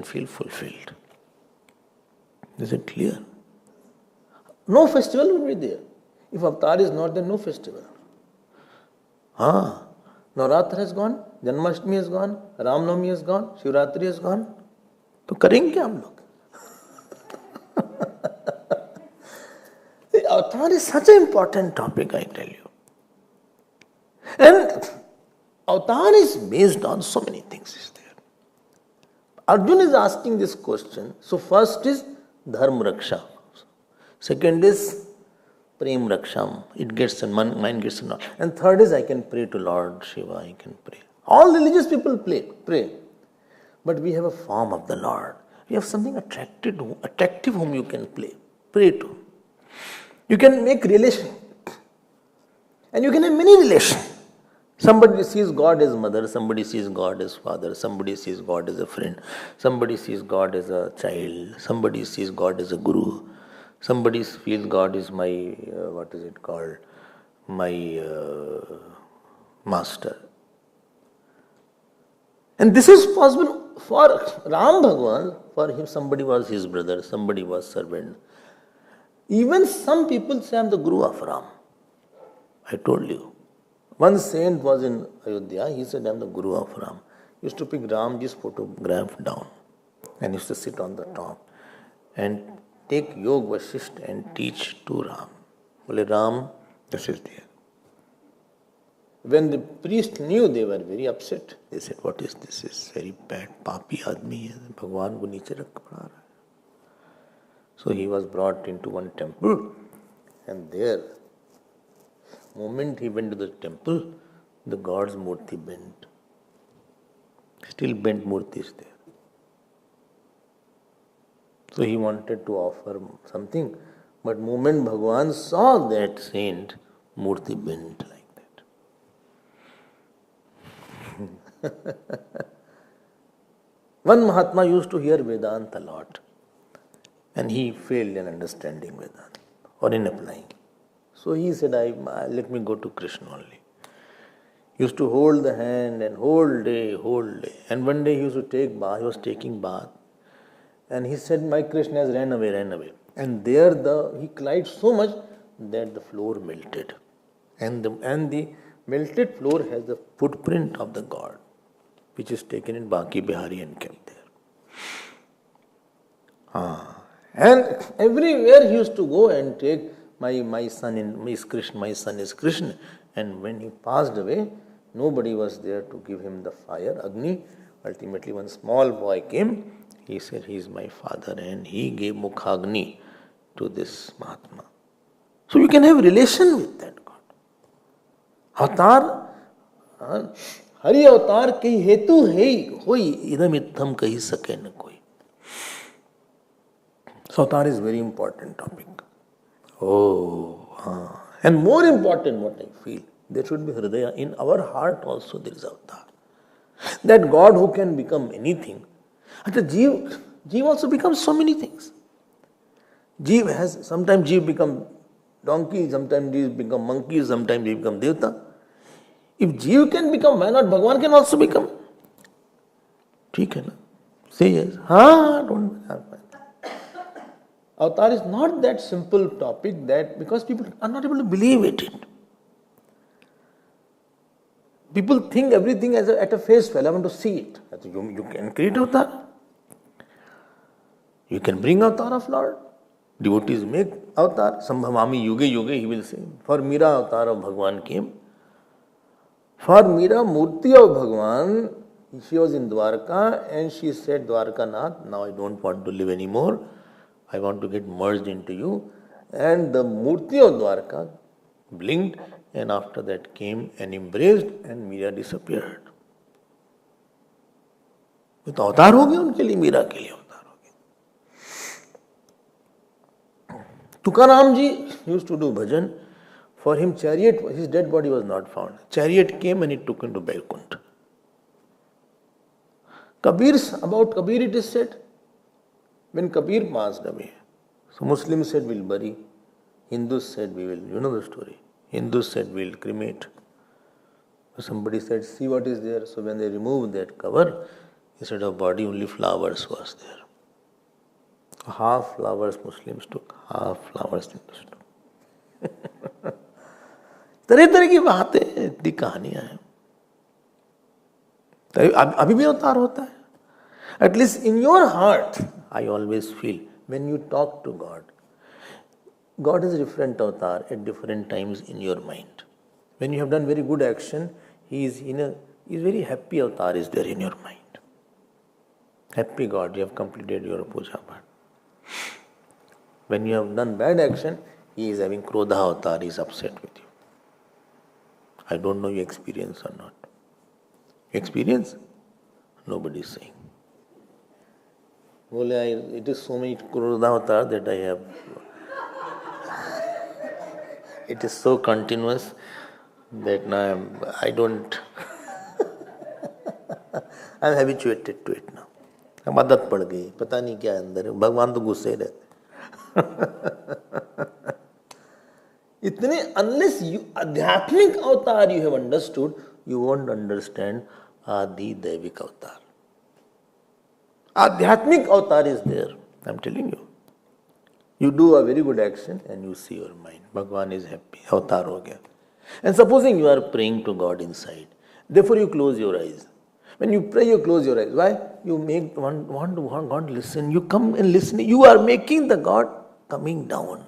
feel fulfilled. Is it clear? No festival will be there. If Avatar is not there, no festival. Navratri has gone, Janmashtami has gone, Ramnavami has gone, Shivratri has gone. तो करेंगे क्या हम लोग? Avatar is such an important topic, I tell you. And Avatar is based on so many things. Is there. Arjuna is asking this question. So first is Dharma Raksha. Second is Prem Raksham. It gets in mind gets in. And third is I can pray to Lord Shiva. I can pray. All religious people pray. But we have a form of the Lord. We have something attractive whom you can pray to. You can make relation. And you can have many relations. Somebody sees God as mother, somebody sees God as father, somebody sees God as a friend, somebody sees God as a child, somebody sees God as a guru, somebody feels God is my, my master. And this is possible for Ram Bhagwan, for him somebody was his brother, somebody was servant. Even some people say I am the guru of Ram. I told you. One saint was in Ayodhya, he said, I am the Guru of Ram. He used to pick Ramji's photograph down and used to sit on the top and take Yog Vashisht and teach to Ram. Bole Ram, this is there. When the priest knew, they were very upset. They said, what is this? This is very bad, papi admi hai. Bhagwan ko niche rakh ke padha raha hai. So he was brought into one temple and there, moment he went to the temple, the God's moorti bent. Still bent moorti is there. So he wanted to offer something, but moment Bhagwan saw that saint, moorti bent like that. One Mahatma used to hear Vedanta a lot, and he failed in understanding Vedanta or in applying. So he said, let me go to Krishna only. He used to hold the hand and whole day. And one day he used to take bath, he was taking bath. And he said, my Krishna has ran away. And there he cried so much that the floor melted. And the melted floor has the footprint of the God, which is taken in Baki Bihari and kept there. And everywhere he used to go and take my son is Krishna, and when he passed away, Nobody was there to give him the fire, Agni. Ultimately, one small boy came. He said, he is my father, and he gave Mukhagni to this Mahatma. So you can have relation with that God. Avatar, Hari Avatar ke hetu hai, hoi idam itham kahi sake na koi. So Avatar is very important topic. And more important, what I feel, there should be Hridaya. In our heart also there is Avatar. That God who can become anything. Jeev also becomes so many things. Sometimes Jeev become donkey, sometimes Jeev become monkey, sometimes Jeev become Devta. If Jeev can become, why not Bhagwan can also become? ठीक है ना? Say yes. Don't have fun. Avatar is not that simple topic that because people are not able to believe it. People think everything as at a face value. I want to see it. You can create avatar. You can bring avatar of Lord. Devotees make avatar. Sambhavami yuge yuge, he will say. For Meera, avatar of Bhagwan came. For Meera, moorti of Bhagwan, she was in Dwarka and she said, Dwarkanath, now I don't want to live anymore. I want to get merged into you. And the moorti of Dwarka blinked, and after that came and embraced, and Meera disappeared. तो अवतार हो गए उनके लिए, मीरा के लिए अवतार हो गए. Tukaram ji used to do bhajan. For him, chariot, his dead body was not found. Chariot came and it took him to Vaikuntha. About Kabir it is said, when Kabir passed away, so Muslims said we'll bury, Hindus said we will, you know the story. Hindus said we'll cremate. So somebody said, see what is there. So when they removed that cover, instead of body, only flowers was there. Half flowers Muslims took, half flowers Hindus took. तरह तरह की बातें, इतनी कहानियां हैं. अभी भी अवतार होता है. At least in your heart, I always feel, when you talk to God, God is a different avatar at different times in your mind. When you have done very good action, He is very happy avatar is there in your mind. Happy God, you have completed your puja part. When you have done bad action, He is having Krodha avatar, He is upset with you. I don't know you experience or not. Experience? Nobody is saying. It is so many Krodha avatar that I have. It is so continuous that now I don't. I'm habituated to it now. अब आदत पड़ गई, पता नहीं क्या अंदर है, भगवान तो गुस्से रहते. इतने unless you आध्यात्मिक अवतार you have understood, you won't understand आदि दैविक अवतार. आध्यात्मिक अवतार is there. I'm telling you. You do a very good action and you see your mind. Bhagwan is happy. Avatar ho gaya. And supposing you are praying to God inside. Therefore you close your eyes. When you pray, you close your eyes. Why? You want God to listen. You come and listen. You are making the God coming down.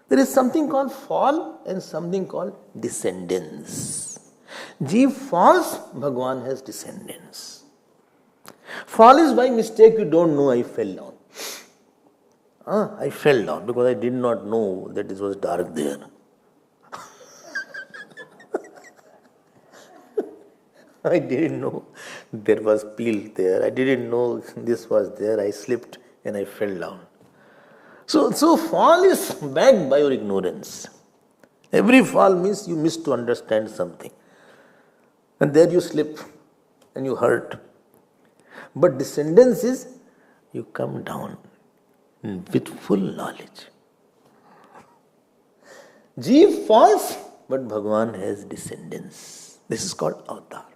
There is something called fall and something called descendance. Jeev falls, Bhagwan has descendance. Fall is by mistake, you don't know I fell down. I fell down because I did not know that it was dark there. I didn't know there was peel there. I didn't know this was there. I slipped and I fell down. So fall is backed by your ignorance. Every fall means you miss to understand something. And there you slip and you hurt. But descendance is you come down with full knowledge. Jeev falls, but Bhagwan has descendants. This is called avatar.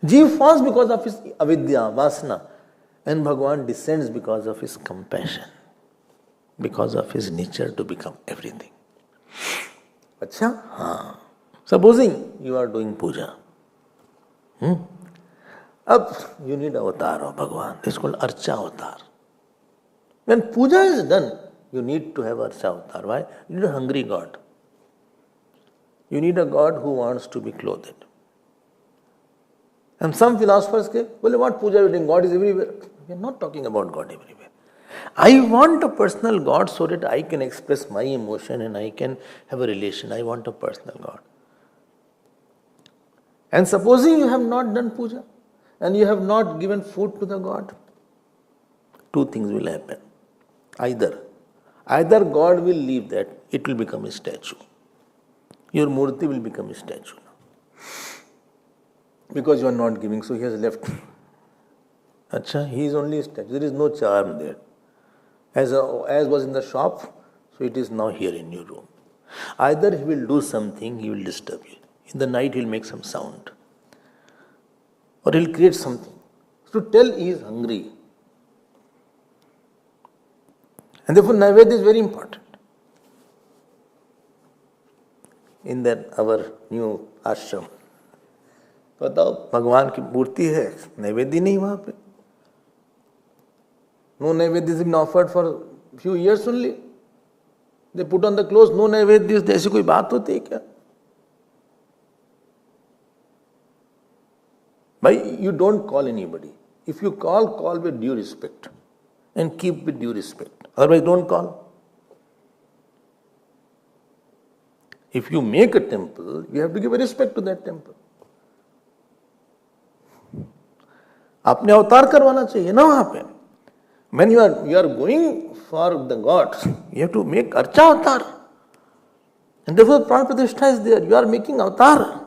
Jeev falls because of his avidya, vasana, and Bhagwan descends because of his compassion, because of his nature to become everything. Acha? Haan. Supposing you are doing puja. Up, you need avatar of Bhagwan. This is called Archa avatar. When puja is done, you need to have Archa avatar. Why? You need a hungry God. You need a God who wants to be clothed. And some philosophers say, well, what puja are you doing? God is everywhere. We are not talking about God everywhere. I want a personal God so that I can express my emotion and I can have a relation. I want a personal God. And supposing you have not done puja and you have not given food to the God, two things will happen. Either God will leave that, it will become a statue. Your moorti will become a statue now. Because you are not giving, so he has left. Acha, he is only a statue. There is no charm there. As was in the shop, so it is now here in your room. Either he will do something, he will disturb you. In the night he will make some sound. Or he will create something. To tell he is hungry. And therefore Naivedya is very important. In that our new ashram. बताओ भगवान की मूर्ति है, नैवेद्य नहीं वहां पे. No naivedya has been offered for few years only. They put on the clothes, no naivedya. ऐसी कोई बात होती है क्या? But you don't call anybody. If you call with due respect and keep with due respect. Otherwise, don't call. If you make a temple, you have to give a respect to that temple. आपने अवतार करवाना चाहिए ना वहां पे. When you are going for the gods, you have to make archa avatar. And therefore, Pran Pratishtha is there. You are making avatar.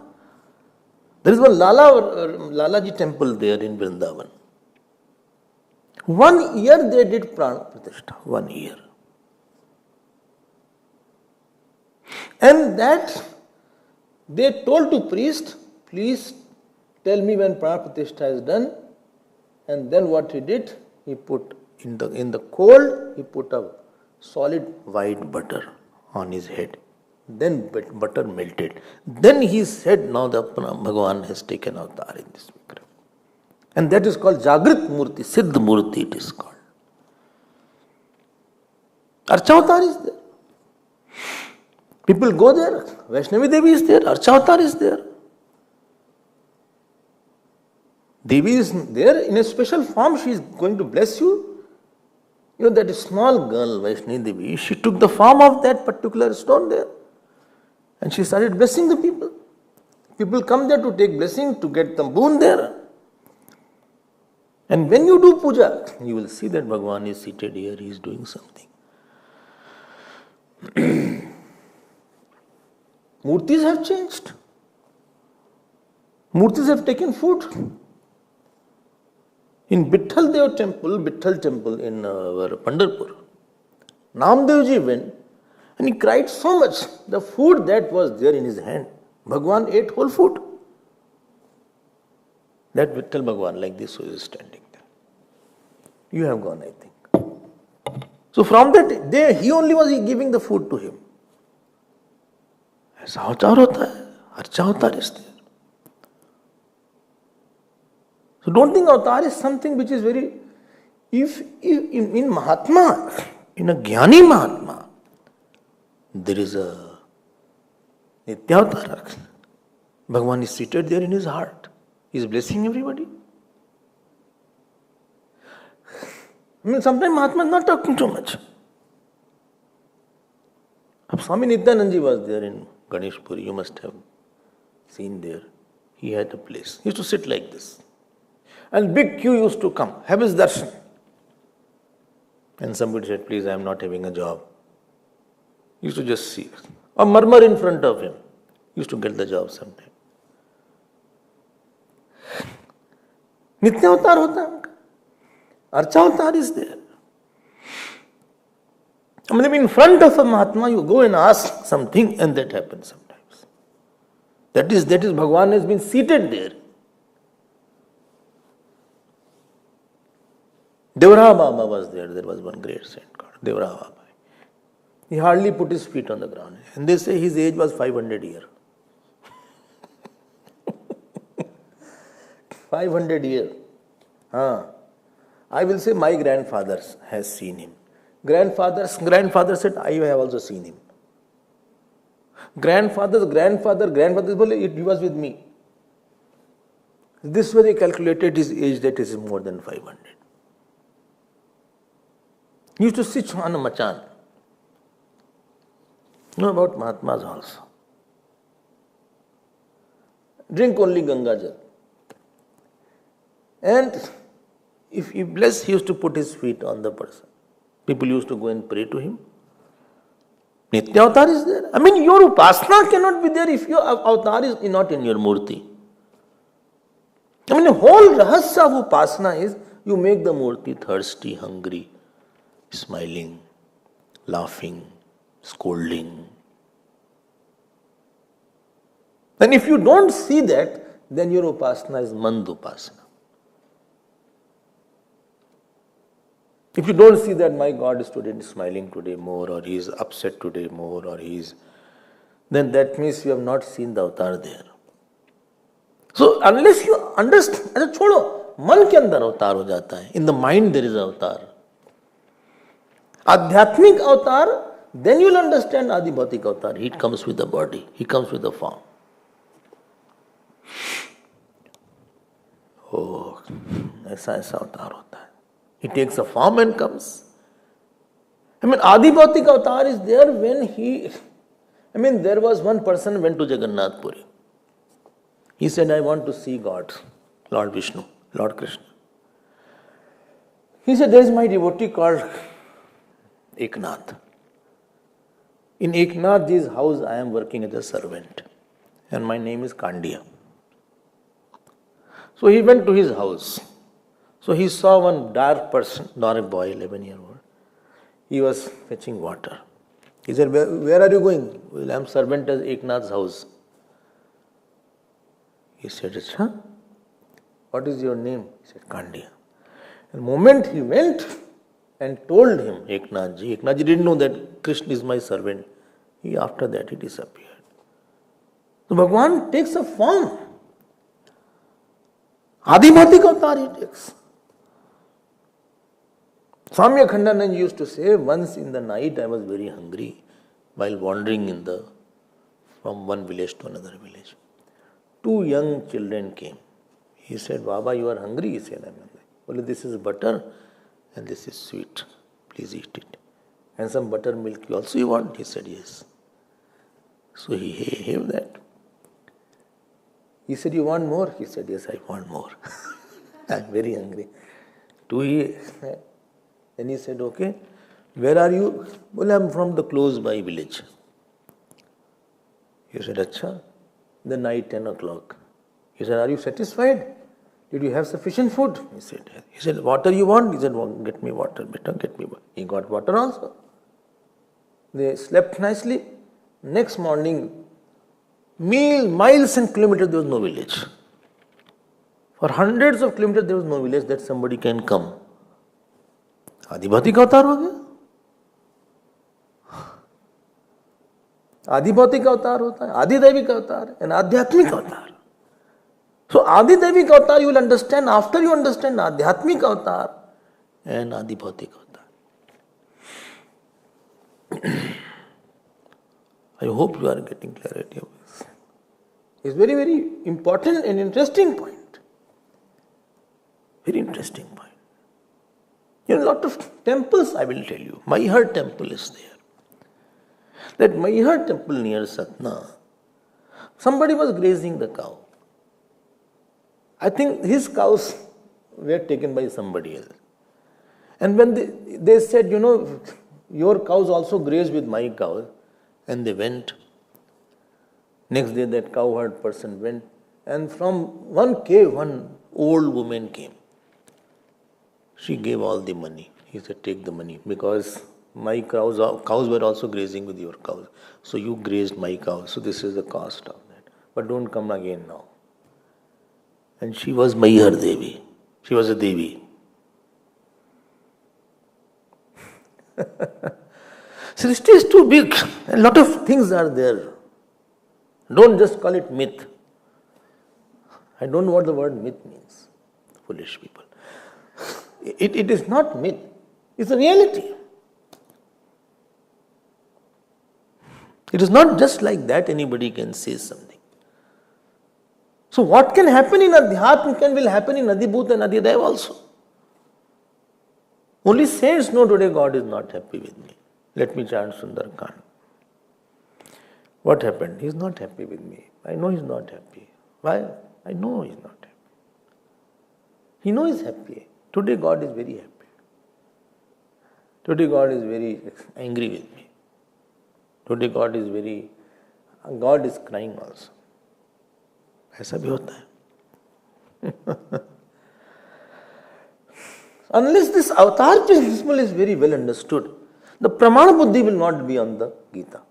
There is one Lalaji temple there in Vrindavan. 1 year they did Pran Pratishtha. 1 year. And that they told to priest, please tell me when Pran Pratishtha is done. And then what he did, he put in the cold, he put a solid white butter on his head. Then butter melted. Then he said, now the Bhagwan has taken avatar in this Vikrama. And that is called Jagrit Murti, Siddh Murti it is called. Archa avatar is there. People go there. Vaishnavi Devi is there. Archa avatar is there. Devi is there in a special form. She is going to bless you. You know, that small girl, Vaishnavi Devi, she took the form of that particular stone there. And she started blessing the people. People come there to take blessing, to get the boon there. And when you do puja, you will see that Bhagwan is seated here, he is doing something. Murtis have changed. Murtis have taken food. In Vitthal temple in our Pandharpur, Namdevji went and he cried so much. The food that was there in his hand, Bhagwan ate whole food. That Vitthal Bhagwan like this was standing there. You have gone, I think. So from that day, he only was giving the food to him. ऐसा अवतार होता है, अर्चा अवतार is there. So don't think avatar is something which is very, if in Mahatma, in a Jnani Mahatma, there is a Nitya avatar. Bhagwan is seated there in his heart. He is blessing everybody. I mean, sometimes Mahatma is not talking too much. Swami Nityanand was there in Ganeshpuri. You must have seen there. He had a place. He used to sit like this. And big queue used to come, have his darshan. And somebody said, please, I am not having a job. He used to just see. Or murmur in front of him. He used to get the job sometime. Nitya avatar hota hai unka. Archa avatar is there. I mean, in front of a Mahatma, you go and ask something and that happens sometimes. That is Bhagwan has been seated there. Devraha Baba was there. There was one great saint called Devraha Baba. He hardly put his feet on the ground. And they say his age was 500 years. 500 years. I will say my grandfather has seen him. Grandfather said, I have also seen him. Grandfather's grandfather, he was with me. This way they calculated his age, that is more than 500. He used to sit on a machan. Know about Mahatmas also. Drink only Ganga Jal. And if he blessed, he used to put his feet on the person. People used to go and pray to him. Nitya avatar is there. I mean, your upasana cannot be there if your avatar is not in your moorti. I mean, the whole rahasya of upasana is you make the moorti thirsty, hungry, smiling, laughing, scolding. And if you don't see that, then your upasana is mand upasana. If you don't see that my God is today smiling today more, or he is upset today more, or he is, then that means you have not seen the avatar there. So unless you understand, अच्छा छोड़ो, मन के अंदर अवतार हो जाता है. In the mind there is avatar. Adhyatmic avatar, then you will understand Adi Bhautik avatar. He comes with the body, he comes with the form. Oh, ऐसा ऐसा अवतार होता है. He takes a form and comes. I mean, Adi Bhautik avatar is there when there was one person went to Jagannath Puri. He said, I want to see God, Lord Vishnu, Lord Krishna. He said, there is my devotee called Eknath. In Eknathji's house, I am working as a servant. And my name is Kandiya. So he went to his house. So he saw one dark person, dark boy, 11-year-old. He was fetching water. He said, where are you going? Well, I am servant at Eknath's house. He said, Achha, what is your name? He said, Kandiya. The moment he went and told him, Eknathji didn't know that Krishna is my servant. After that he disappeared. So Bhagwan takes a form. Adi Bhautik avatar he takes. Swami Abhedananda used to say, once in the night I was very hungry while wandering from one village to another village. 2 young children came. He said, Baba, you are hungry? He said, I am hungry. Well, this is butter and this is sweet. Please eat it. And some buttermilk also you want? He said, yes. So he gave that. He said, you want more? He said, yes, I want more. I am very hungry. Then he said, okay, where are you? Well, I am from the close by village. He said, Achha. The night 10 o'clock. He said, are you satisfied? Did you have sufficient food? He said, yes. He said, water you want? He said, well, get me water, better get me water. He got water also. They slept nicely. Next morning, miles and kilometers, there was no village. For hundreds of kilometers, there was no village that somebody can come. Adi Bhautik avatar ho gaya. Adi Bhautik avatar hota hai, Adi Daivik avatar, and Adhyatmik avatar. So Adi Daivik avatar you will understand after you understand Adhyatmik avatar and Adi Bhautik avatar. I hope you are getting clarity of this. It's very, very important and interesting point. Very interesting point. A lot of temples, I will tell you. Maihar temple is there. That Maihar temple near Satna, somebody was grazing the cow. I think his cows were taken by somebody else. And when they said, your cows also graze with my cows, and they went. Next day that cowherd person went, and from one cave, one old woman came. She gave all the money. He said, take the money, because my cows were also grazing with your cows. So you grazed my cows. So this is the cost of that. But don't come again now. And she was Maihar Devi. She was a Devi. Srishti is too big. A lot of things are there. Don't just call it myth. I don't know what the word myth means. Foolish people. It is not myth. It's a reality. It is not just like that anybody can say something. So what can happen in Adhyatma will happen in Adhibhut and Adhidev also. Only saints know today God is not happy with me. Let me chant Sundarkand. What happened? He is not happy with me. I know he is not happy. Why? I know he is not happy. He knows he is happy. Today God is very happy. Today God is very angry with me. Today God is crying also. ऐसा भी होता है. Unless this avatar principle is very well understood, the Pramaad Buddhi will not be on the Gita.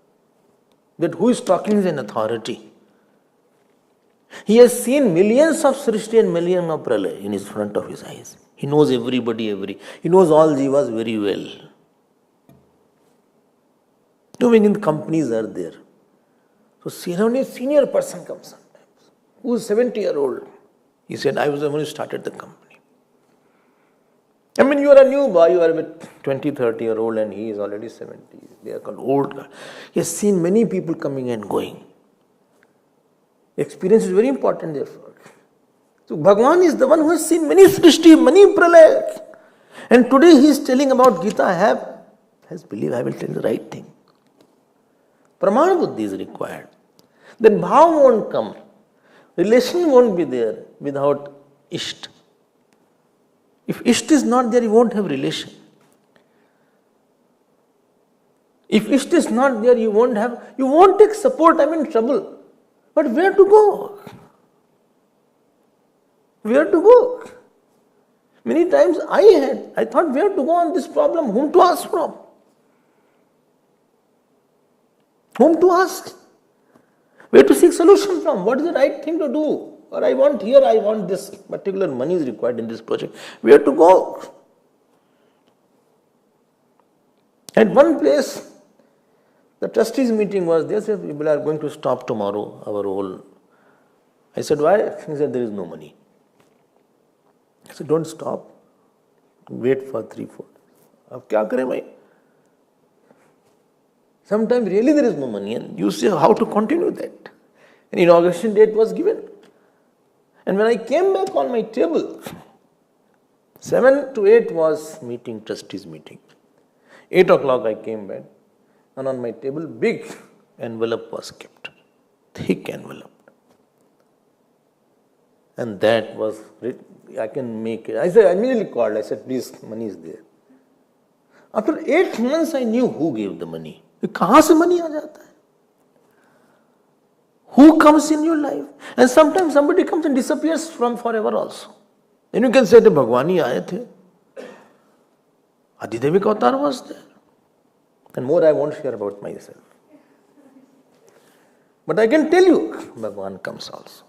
That who is talking is an authority. He has seen millions of Srishti and millions of Pralaya in his front of his eyes. He knows everybody, he knows all jivas very well. When in companies are there. So senior person comes sometimes, who is 70-year-old. He said, I was the one who started the company. I mean, you are a new boy, you are a 20, 30-year-old and he is already 70. They are called old guy. He has seen many people coming and going. Experience is very important therefore. So Bhagwan is the one who has seen many Srishti, many Pralaya. And today he is telling about Gita, has believed I will tell the right thing. Pramaad Buddhi is required. Then bhaav won't come. Relation won't be there without isht. If isht is not there, you won't have relation. If isht is not there, you won't take support. I'm in trouble. But where to go? Where to go? Many times I thought where to go on this problem, whom to ask from? Whom to ask? Where to seek solution from? What is the right thing to do? Or I want this particular money is required in this project. Where to go? At one place, the trustees meeting was there. Said, people are going to stop tomorrow, our whole. I said, why? He said, there is no money. I said, don't stop. Wait for 3-4 days. Ab kya kare bhai? Sometimes really there is no money and you say how to continue that. An inauguration date was given. And when I came back on my table, 7 to 8 was meeting, trustees meeting. 8 o'clock I came back and on my table big envelope was kept. Thick envelope. And that was, I can make it. I said, I immediately called. I said, please, money is there. After 8 months, I knew who gave the money. कहाँ से money आ जाता है? Who comes in your life? And sometimes somebody comes and disappears from forever also. And you can say, the Bhagwan ही आए थे. Adidevi का अवतार was there. And more I won't share about myself. But I can tell you, Bhagwan comes also.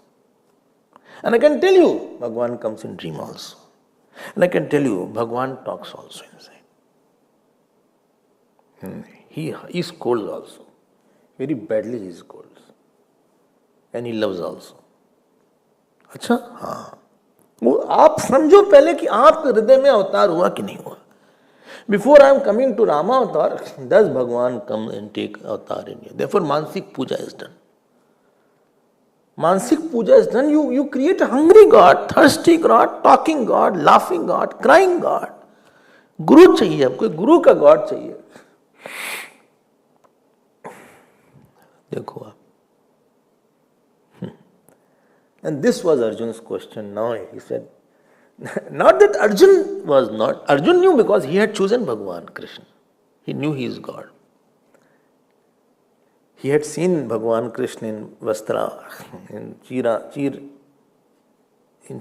And I can tell you, Bhagwan comes in dream also. And I can tell you, Bhagwan talks also inside. He scolds also. Very badly he scolds. And he loves also. अच्छा हाँ वो आप समझो पहले कि आपके हृदय में अवतार हुआ कि नहीं हुआ. Before I am coming to Rama avatar, does Bhagwan come and take avatar in you? Therefore Mansik Puja is done. Mansik Puja is done. You create a hungry God, thirsty God, talking God, laughing God, crying God. Guru चाहिए आपको, गुरु का God चाहिए. देखो आप. And this was Arjun's question. Now he said, not that Arjun knew because he had chosen Bhagwan Krishna. He knew he is God. He had seen Bhagwan Krishna in Vastra, in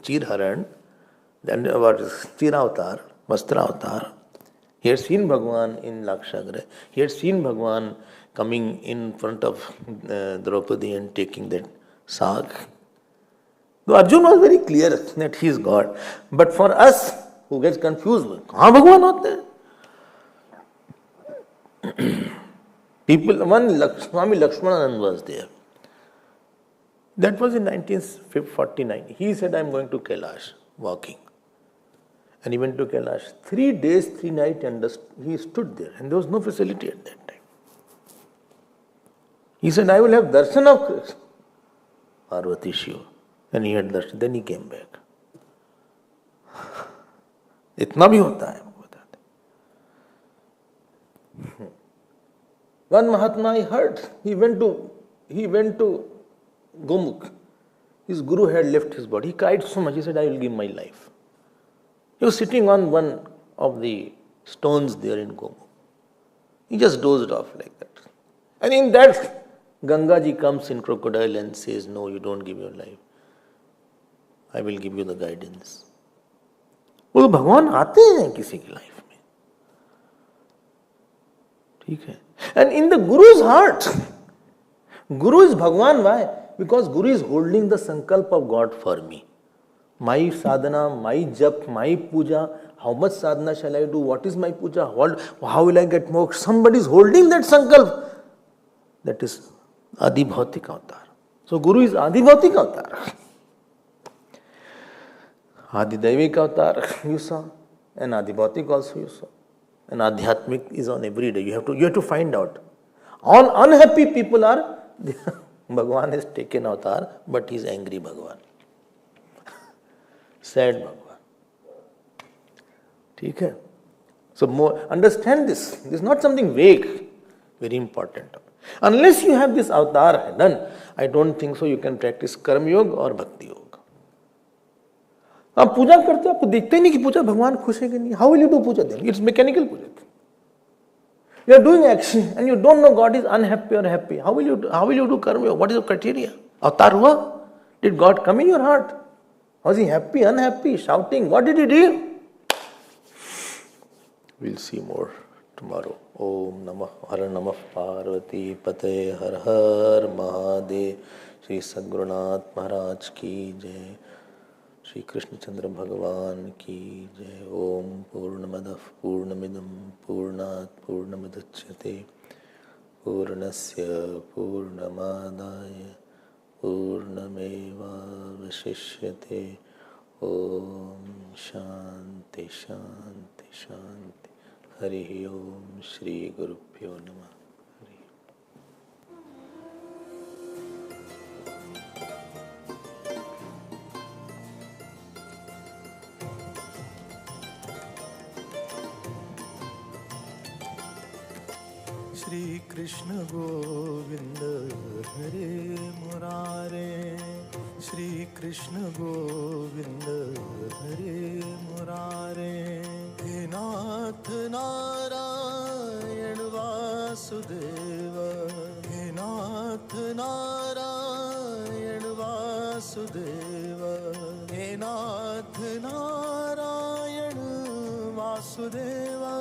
Chir Haran, then about Chira Avatar, Vastra Avatar. He had seen Bhagwan in Lakshagra. He had seen Bhagwan coming in front of Draupadi and taking that sag. So Arjun was very clear that he is God. But for us, who gets confused, कहाँ भगवान होते हैं? People, Swami Lakshmananand was there. That was in 1949. He said, I am going to Kailash, walking. And he went to Kailash. 3 days, 3 nights, and he stood there. And there was no facility at that time. He said, I will have darshan of Parvati Shiva. And he had darshan. Then he came back. इतना भी होता है हमको बताते. One Mahatma I heard, he went to Gomukh. His guru had left his body. He cried so much. He said, I will give my life. He was sitting on one of the stones there in Gomukh. He just dozed off like that. And in that, Ganga ji comes in crocodile and says, no, you don't give your life. I will give you the guidance. वो तो भगवान आते हैं किसी की life में, ठीक है. And in the Guru's heart, Guru is Bhagwan. Why? Because Guru is holding the sankalp of God for me. My sadhana, my jap, my puja, how much sadhana shall I do, what is my puja, how will I get moksha? Somebody is holding that sankalp. That is Adi Bhautik Avatar. So Guru is Adi Bhautik Avatar. Adi Daivik Avatar you saw, and Adi Bhautik also you saw. And Adhyatmik is on every day. You have to find out. All unhappy people are, Bhagwan has taken avatar, but he is angry Bhagwan. Sad Bhagwan. ठीक है? So more, understand this. This is not something vague. Very important. Unless you have this avatar done, I don't think so you can practice Karma Yoga or Bhakti Yoga. आप पूजा करते हो, आपको देखते ही नहीं कि पूजा भगवान खुश है कि नहीं. How will you do puja then? It's mechanical puja. You are doing action and you don't know God is unhappy or happy. How will you do karma yoga? What is your criteria? Avatar hua? Did God come in your heart? Was he happy, unhappy, shouting? What did he do? We'll see more tomorrow. Om Namah Har Namah Parvati Pate Har Har Mahadev. Shri Sadgurunath Maharaj ki jai. Shri Krishna Chandra Bhagavan ki jai. Om Purnamadav Purnamidam Purnat Purnamadachyate Purnasya Purnamadaya Purnameva Vashishyate. Om Shanti Shanti Shanti. Hari Om Shri Gurubhyo Namah. Shri Krishna Govinda Hare Murare. Shri Krishna Govinda Hare Murare. He Nath Narayan Vasudeva. He Nath Narayan Vasudeva. He Nath Narayan Vasudeva.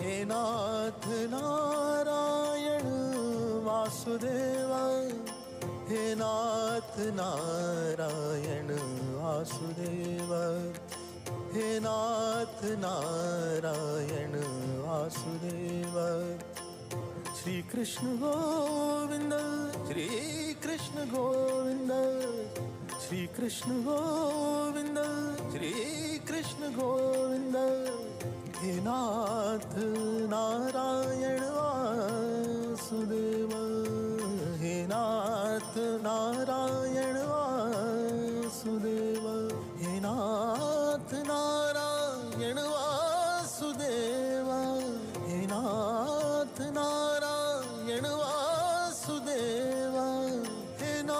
He Nath Narayan Vasudeva. He Nath Narayan Vasudeva. He Nath Narayan Vasudeva. Shri Krishna Govinda, Shri Krishna Govinda, Shri Krishna Govinda, Shri Krishna Govinda. He Nath Narayan Vasudeva. He Nath Narayan Vasudeva. He Nath Narayan